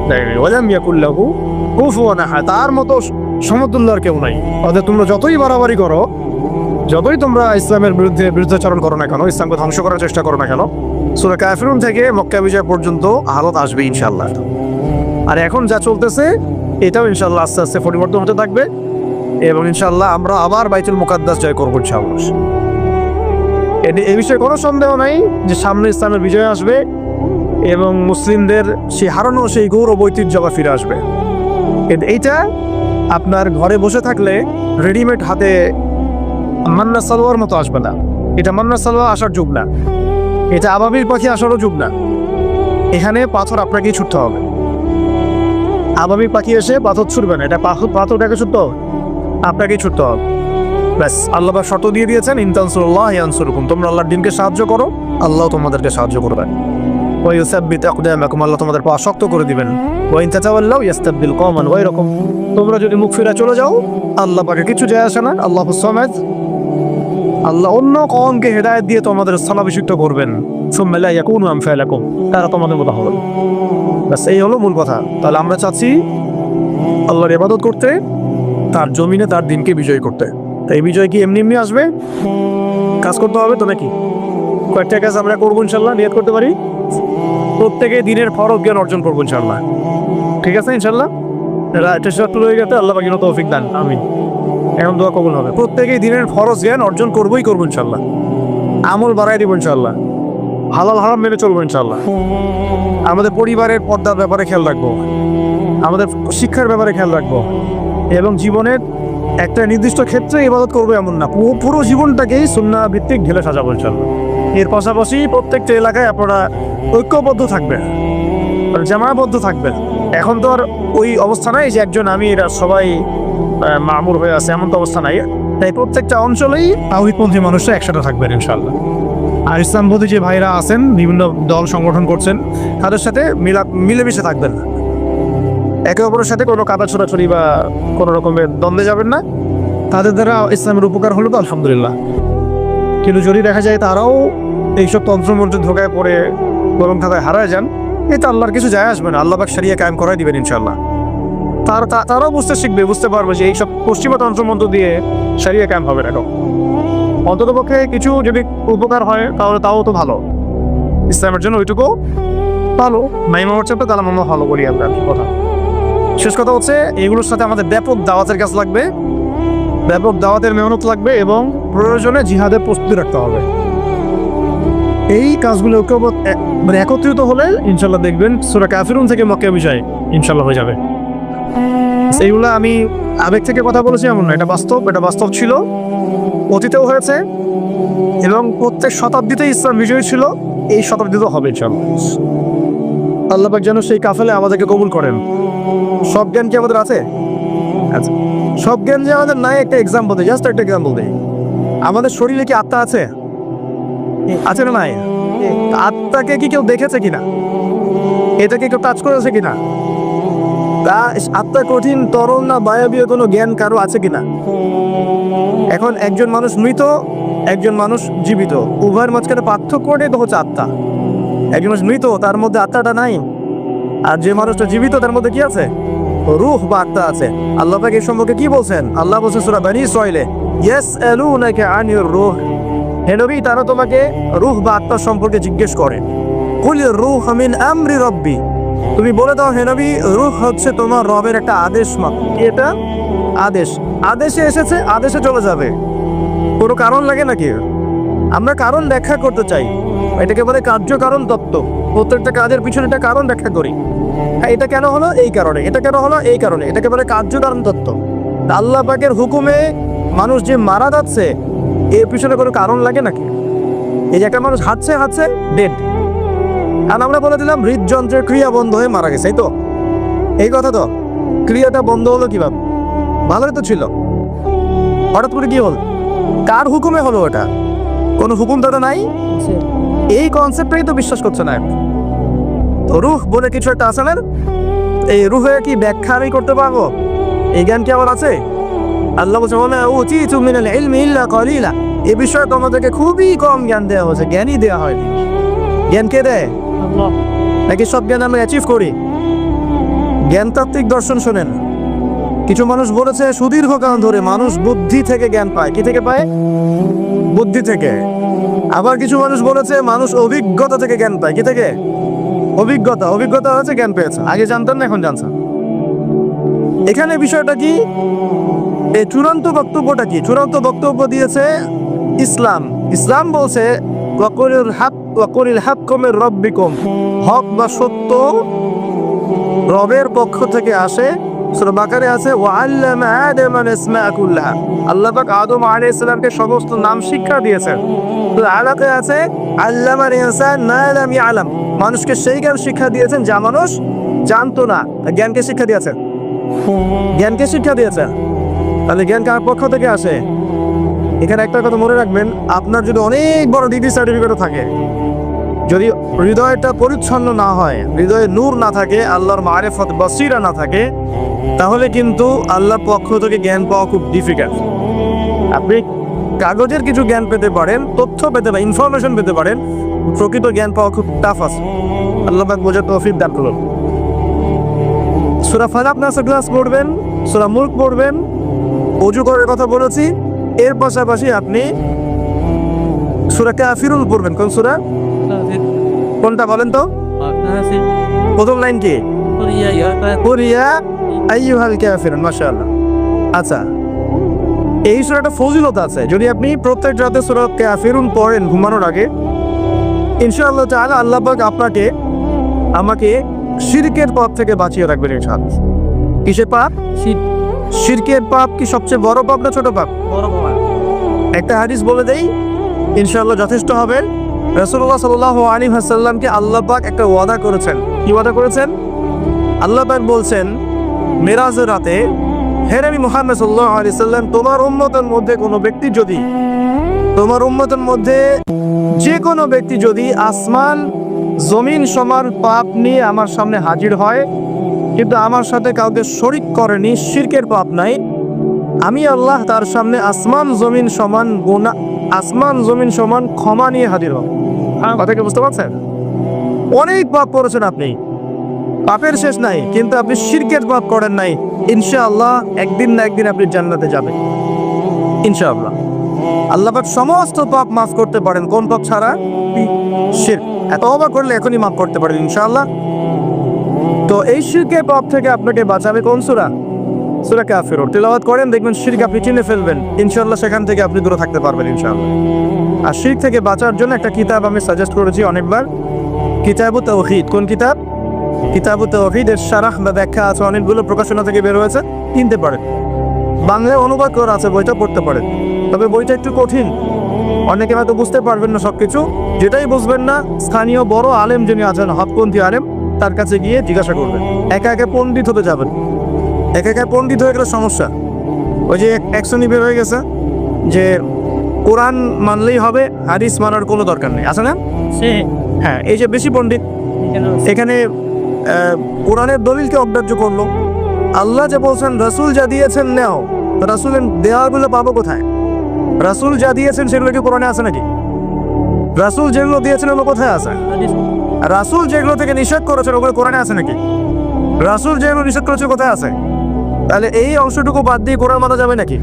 Speaker 1: দেয় নাই, ওয়া লাম ইয়াকুল লাহু কুফুয়ান আহাদ, তার মতো সমতুল্য আর কেউ নাই। অর্থাৎ তোমরা যতই বাড়াবাড়ি করো, যতই তোমরা ইসলামের বিরুদ্ধাচরণ করো না কেন, ইসলামকে ধ্বংস করার চেষ্টা করো না কেন, সূরা কাফিরুন থেকে মক্কা বিজয় পর্যন্ত হালত আসবে ইনশাআল্লাহ। আর এখন যা চলতেছে এটাও ইনশাআল্লাহ আস্তে আস্তে পরিবর্তন হতে থাকবে, এবং ইনশাআল্লাহ আমরা আবার বাইতুল মুকাদ্দাস জয় করবো ইনশাআল্লাহ। এ বিষয়ে কোনো সন্দেহ নাই যে সামনে ইসলামের বিজয় আসবে এবং মুসলিমদের সেই হারানো সেই গৌরব ঐতিহ্য আবার ফিরে আসবে। এইটা আপনার ঘরে বসে থাকলে রেডিমেড হাতে মান্না সালোয়ার মতো আসবে না। এটা মান্না সালোয়ার আসার যুগ না, এটা আবাবিল পাখি আসারও যুগ না। এখানে পাথর আপনাকেই ছুটতে হবে। আবাবিল পাখি এসে পাথর ছুটবে না, এটা পাথরটাকে ছুটতে হবে, আপনাকেই ছুটতে হবে। ব্যাস, আল্লাহ শর্ত দিয়ে দিয়েছেন, ইন তানসুরুল্লাহ ইয়ানসুরকুম, তোমরা আল্লাহর দিনকে সাহায্য করো, আল্লাহ তোমাদেরকে সাহায্য করবেন। ওয়া ইউসাব্বিত আকদামাকুম, আল্লাহ তোমাদের পা শক্ত করে দিবেন। ওয়া ইন তাতাওয়াল্লাউ ইস্তাবদিল কওমান, ওই রকম তোমরা যদি মুখ ফিরে চলে যাও, আল্লাহ পাকে কিছু যায় আসে না। আল্লাহুস সামাদ, আল্লাহ অন্য কওমকে হেদায়েত দিয়ে তোমাদের স্থলাভিষিক্ত করবেন। সুম্মা লা ইয়াকুনু আমসালাকুম, তারা তোমাদের মতো হবে। ব্যাস, এই হলো মূল কথা। তাহলে আমরা চাচ্ছি আল্লাহর ইবাদত করতে, তার জমিনে তার দিনকে বিজয় করতে। এই বিজয় কি এমনি এমনি আসবে? কাজ করতে হবে তো নাকি? কয়েকটা কাজ আমরা করবো ইনশাল্লাহ, নিয়ত করতে পারি। প্রত্যেকে দিনের ফরজ জ্ঞান অর্জন করবো ইনশাল্লাহ, ঠিক আছে ইনশাল্লাহ। রয়ে গেছে, আল্লাহ পাক তৌফিক দান, আমিন। এখন দোয়া কবুল হবে। প্রত্যেকেই দিনের ফরজ জ্ঞান অর্জন করবো ইনশাল্লাহ, আমল বাড়াই দিব ইনশাল্লাহ, হালাল হারাম মেনে চলবো ইনশাল্লাহ। আমাদের পরিবারের পর্দার ব্যাপারে খেয়াল রাখবো, আমাদের শিক্ষার ব্যাপারে খেয়াল রাখবো, এবং জীবনের একটা নির্দিষ্ট ক্ষেত্রে ইবাদত করবো এমন না, পুরো জীবনটাকেই সুন্নাহ ভিত্তিক ঢেলে সাজাবো ইনশাল্লাহ। এর পাশাপাশি প্রত্যেকটা এলাকায় আপনারা ঐক্যবদ্ধ থাকবেন, জামায়াবদ্ধ থাকবেন। এখন তো আর ওই অবস্থা নাই যে একজন আমি, এরা সবাই মামুর হয়ে আছে, এমন তো অবস্থা নাই। তাই প্রত্যেকটা অঞ্চলেই তাওহীদপন্থী মানুষরা একসাথে থাকবেন ইনশাল্লাহ। আর ইসলামপন্থী যে ভাইরা আছেন, বিভিন্ন দল সংগঠন করছেন, তাদের সাথে মিলেমিশে থাকবেন, একে অপরের সাথে কোনো কাদা ছোড়াছড়ি বা কোনো রকমের দ্বন্দ্বে যাবেন না। তাদের দ্বারা ইসলামের উপকার হলো তো আলহামদুলিল্লাহ, কিন্তু যদি দেখা যায় তারাও এইসব তন্ত্রমন্ত্রে ধোকায় পড়ে গরম থাকায় হারায় যান, এতে আল্লাহর কিছু যায় আসবে না। আল্লাহ পাক শরিয়া কায়েম করাই দিবেন ইনশাআল্লাহ। তারাও বুঝতে পারবে যে এইসব পশ্চিমা তন্ত্রমন্ত্র দিয়ে শরিয়া কায়েম হবে না। অন্ততপক্ষে কিছু যদি উপকার হয় তাহলে তাও তো ভালো, ইসলামের জন্য ওইটুকু ভালো। মাইমা হচ্ছে তাহলে মামা ভালো বলি আমরা কথা। শেষ কথা হচ্ছে, এগুলোর সাথে আমাদের ব্যাপক দাওয়াতের কাজ লাগবে, ব্যাপক দাওয়াতের মেহনত লাগবে, এবং প্রয়োজনে জিহাদের প্রস্তুতি রাখতে হবে। এই কাজগুলো মানে একত্রিত হলে ইনশাল্লাহ দেখবেন সূরা কাফিরুন থেকে মক্কা বিষয় ইনশাল্লাহ হয়ে যাবে। এইগুলো আমি আবেগ থেকে কথা বলেছি এমন না, এটা বাস্তব ছিল, অতীতেও হয়েছে এবং প্রত্যেক শতাব্দীতে ইসলাম বিজয়ী ছিল, এই শতাব্দীতেও হবে ইনশাল্লাহ। আল্লাহ পাক যেন সেই কাফেলে আমাদেরকে কবুল করেন। সব জ্ঞান কি আমাদের আছে? আচ্ছা, সব জ্ঞান যে আমাদের নাই, একটা এক্সাম্পল দেয়, জাস্ট একটা এক্সাম্পল দেয়। আমাদের শরীরে কি আত্মা আছে? আছে না নাই? আত্মাকে কি কেউ দেখেছে কিনা? এটাকে কেউ টাচ করেছে কিনা? তা আত্মা কঠিন, তরল না বায়বীয় কোনো জ্ঞান কারো আছে কিনা? এখন একজন মানুষ মৃত, একজন মানুষ জীবিত, উভয়ের মাঝখানে পার্থক্যটাই তো হচ্ছে আত্মা। একজন মানুষ মৃত, তার মধ্যে আত্মাটা নাই, আর যে মানুষটা জীবিত তার মধ্যে কি আছে? রূহ বা আত্মা আছে। আল্লাহ পাক এই সম্পর্কে কি বলছেন? আল্লাহ বলছেন সূরা বনী ইসরাঈলে, ইয়াসআলুনাকা আনির রূহ, হে নবী তারা তোমাকে রূহ বা আত্মা সম্পর্কে জিজ্ঞেস করে। কুলির রূহ মিন আমরি রব্বি, তুমি বলে দাও হে নবী রূহ হচ্ছে তোমার রবের একটা আদেশ মাত্র। কি এটা? আদেশ। আদেশে এসেছে, আদেশে চলে যাবে, কোনো কারণ লাগে নাকি? আমরা কারণ ব্যাখ্যা করতে চাই, এটাকে বলে কার্যকারণ তত্ত্ব। প্রত্যেকটা কাজের পিছনে একটা কারণ ব্যাখ্যা করি। হ্যাঁ, এটা কেন হলো এই কারণে, এটা কেন হলো এই কারণে, এটাকে বলে কার্যকারণ তত্ত্ব। আল্লাহ পাকের হুকুমে মানুষ যে মারা যাচ্ছে, এর পিছনে কোনো কারণ লাগে নাকি? এই যে একটা মানুষ হাঁটছে ডেড, আর আমরা বলে দিলাম হৃদযন্ত্রের ক্রিয়া বন্ধ হয়ে মারা গেছে, এই তো এই কথা তো। ক্রিয়াটা বন্ধ হলো কিভাবে? ভালোই তো ছিল, হঠাৎ করে কি হল? কার হুকুমে হলো? ওটা কোনো হুকুম দাদা নাই, এই কনসেপ্টটাই তো বিশ্বাস করছে না। তো রূহ বলে কিছু একটা আছে না, এই রূহে কি ব্যাখ্যা আমি করতে পারবো? এই জ্ঞান কি আমার আছে? আল্লাহ বলছে ওমা উতীতু মিনাল ইলমি ইল্লা কলিলা, এই বিষয়ে তোমাদেরকে খুবই কম জ্ঞান দেওয়া হয়েছে, জ্ঞানই দেওয়া হয়নি। জ্ঞান কে দেয়? আল্লাহ। নাকি সব জ্ঞান আমরা অ্যাচিভ করি? জ্ঞানতাত্ত্বিক দর্শন শোনেন, কিছু মানুষ বলেছে সুদীর্ঘকাল ধরে মানুষ বুদ্ধি থেকে জ্ঞান পায়। কি থেকে পায়? বুদ্ধি থেকে। আবার কিছু মানুষ বলেছে মানুষ অভিজ্ঞতা থেকে জ্ঞান পায়। কি থেকে? অভিজ্ঞতা হচ্ছে জ্ঞান পেয়েছে, আগে জানতেন না এখন জানছেন। এখানে বিষয়টা কি? এই চূড়ান্ত বক্তব্যটা কি? চূড়ান্ত বক্তব্য দিয়েছে ইসলাম। ইসলাম বলছে ওয়াকুলিল হাক্কু মির রাব্বিকুম, হক বা সত্য রবের পক্ষ থেকে আসে। সূরা বাকারে আছে ওয়াআল্লামা আদামা আসমাআ কুল্লাহা, আল্লাহ পাক আদম আলাইহিস সালামকে সমস্ত নাম শিক্ষা দিয়েছেন। তো আলাকে আছে আল্লামাল ইনসান মা লাম ইয়ালাম, মানুষকে সেই জ্ঞান শিক্ষা দিয়েছেন যা মানুষ জানতো না। জ্ঞানকে শিক্ষা দিয়েছেন, জ্ঞানকে শিক্ষা দিয়েছেন। তাহলে জ্ঞান কার পক্ষ থেকে আসে? এখানে একটা কথা মনে রাখবেন, আপনার যদি অনেক বড় ডিগ্রি সার্টিফিকেটও থাকে, যদি হৃদয়টা পরিচ্ছন্ন না হয়, হৃদয়ে নূর না থাকে, আল্লাহর মারিফত বসিরা না থাকে, তাহলে কিন্তু আল্লাহর পক্ষ থেকে জ্ঞান পাওয়া খুব ডিফিকাল্ট। আপনি কাগজের কিছু জ্ঞান পেতে পারেন, তথ্য পেতে পারেন, ইনফরমেশন পেতে পারেন, প্রকৃত জ্ঞান পাওয়া খুব টাফ আছে। আল্লাহ পাক বোঝার তৌফিক দান করুন। সূরা ফালাক নাস ক্লাস পড়বেন, সূরা মুলক পড়বেন, ওযু করার কথা বলেছি। এর পাশাপাশি আপনি সূরা কাফিরুন পড়বেন। কোন সূরা? কোনটা বলেন তো? প্রথম লাইন কি? কুরিয়া আইয়ুহাল কাফিরুন। মাশাআল্লাহ। আচ্ছা, এই সূরাটা ফজিলত আছে। যদি আপনি প্রত্যেক রাতে সূরা কাফিরুন পড়েন ঘুমানোর আগে, ইনশাআল্লাহ তাআলা আল্লাহ পাক আপনাকে আমাকে শিরকের পাপ থেকে বাঁচিয়ে রাখবেন ইনশাআল্লাহ। কিসের পাপ? শিরকের পাপ কি সবচেয়ে বড় পাপ না ছোট পাপ? বড় পাপ। একটা হাদিস বলে দেই, ইনশাআল্লাহ যথেষ্ট হবে। রাসূলুল্লাহ সাল্লাল্লাহু আলাইহি ওয়াসাল্লামকে আল্লাহ পাক একটা ওয়াদা করেছেন। কি ওয়াদা করেছেন? আল্লাহ পাক বলছেন মেরাজের রাতে, হে নবী মুহাম্মদ সাল্লাল্লাহু আলাইহি ওয়াসাল্লাম, তোমার উম্মতের মধ্যে যে কোনো ব্যক্তি যদি আসমান জমিন সমান পাপ নিয়ে আমার সামনে হাজির হয়, কিন্তু আমার সাথে কাউকে শরীক করেনি, শিরকের পাপ নাই, আমি আল্লাহ তার সামনে আসমান জমিন সমান ক্ষমা নিয়ে হাজির হব। কথা কি বুঝতে পারছেন? অনেক পাপ করেছেন আপনি, পাপের শেষ নাই, কিন্তু আপনি শিরকের পাপ করেন নাই। ইনশাআল্লাহ একদিন না একদিন আপনি জান্নাতে যাবেন ইনশাআল্লাহ। আল্লাহ পাক সমস্ত পাপ মাফ করতে পারেন, কোন পাপ ছাড়া? শিরক। তওবা করলে এখনই মাফ করতে পারেন ইনশাআল্লাহ। তো এই শিরকের পাপ থেকে আপনাকে বাঁচাবে কোন সূরা? সূরা কাফিরুন তেলাওয়াত করেন, দেখবেন শিরক আপনি চিনে ফেলবেন, ইনশাআল্লাহ সেখান থেকে আপনি দূরে থাকতে পারবেন ইনশাআল্লাহ। আর শিরক থেকে বাঁচার জন্য একটা কিতাব আমি সাজেস্ট করেছি অনেকবার, কিতাবুত তাওহীদ। কোন কিতাব? কিতাবুত তাওহীদের শারাহ বা ব্যাখ্যা আছে, অনেকগুলো প্রকাশনা থেকে বের হয়েছে, কিনতে পারেন। বাংলায় অনুবাদ করা আছে, বইটা পড়তে পারেন। তবে বইটা একটু কঠিন, অনেকে হয়তো বুঝতে পারবেন না সবকিছু। যেটাই বুঝবেন না, স্থানীয় বড় আলেম যিনি আছেন, হকপন্থী আলেম, তার কাছে গিয়ে জিজ্ঞাসা করবেন। একা একা পণ্ডিত হতে যাবেন, একা একা পণ্ডিত হয়ে গেলে সমস্যা। ওই যে এক শ্রেণী বের হয়ে গেছে যে কোরআন মানলেই হবে, হাদিস মানার কোনো দরকার নেই, আছে না? হ্যাঁ, এই যে বেশি পণ্ডিত এখানে কোরআনের দলিলকে অগ্রাহ্য করলো। আল্লাহ যে বলছেন রাসূল যা দিয়েছেন নেও, রাসূলের দেওয়াগুলো পাবো কোথায়? রাসূল যা দিয়েছেন সেগুলো কি কোরআনে আছে নাকি? রাসূল যেগুলো দিয়েছেন ওগুলো কোথায় আছে? রাসূল যেগুলো থেকে নিষেধ করেছেন ওগুলো কোরআনে আছে নাকি? রাসূল যেগুলো নিষেধ করেছে কোথায় আছে? তাহলে এই অংশটুকু বাদ দিয়ে কোরআন মানা যাবে নাকি?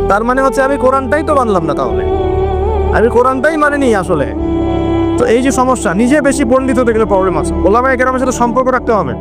Speaker 1: তার মানে হচ্ছে আমি কোরআনটাই তো মানলাম না, তাহলে আমি কোরআনটাই মানিনি আসলে। তো এই যে সমস্যা, নিজে বেশি পণ্ডিত হতে গেলে প্রবলেম আছে। ওলামায়ে কেরামের সাথে সম্পর্ক রাখতে হবে।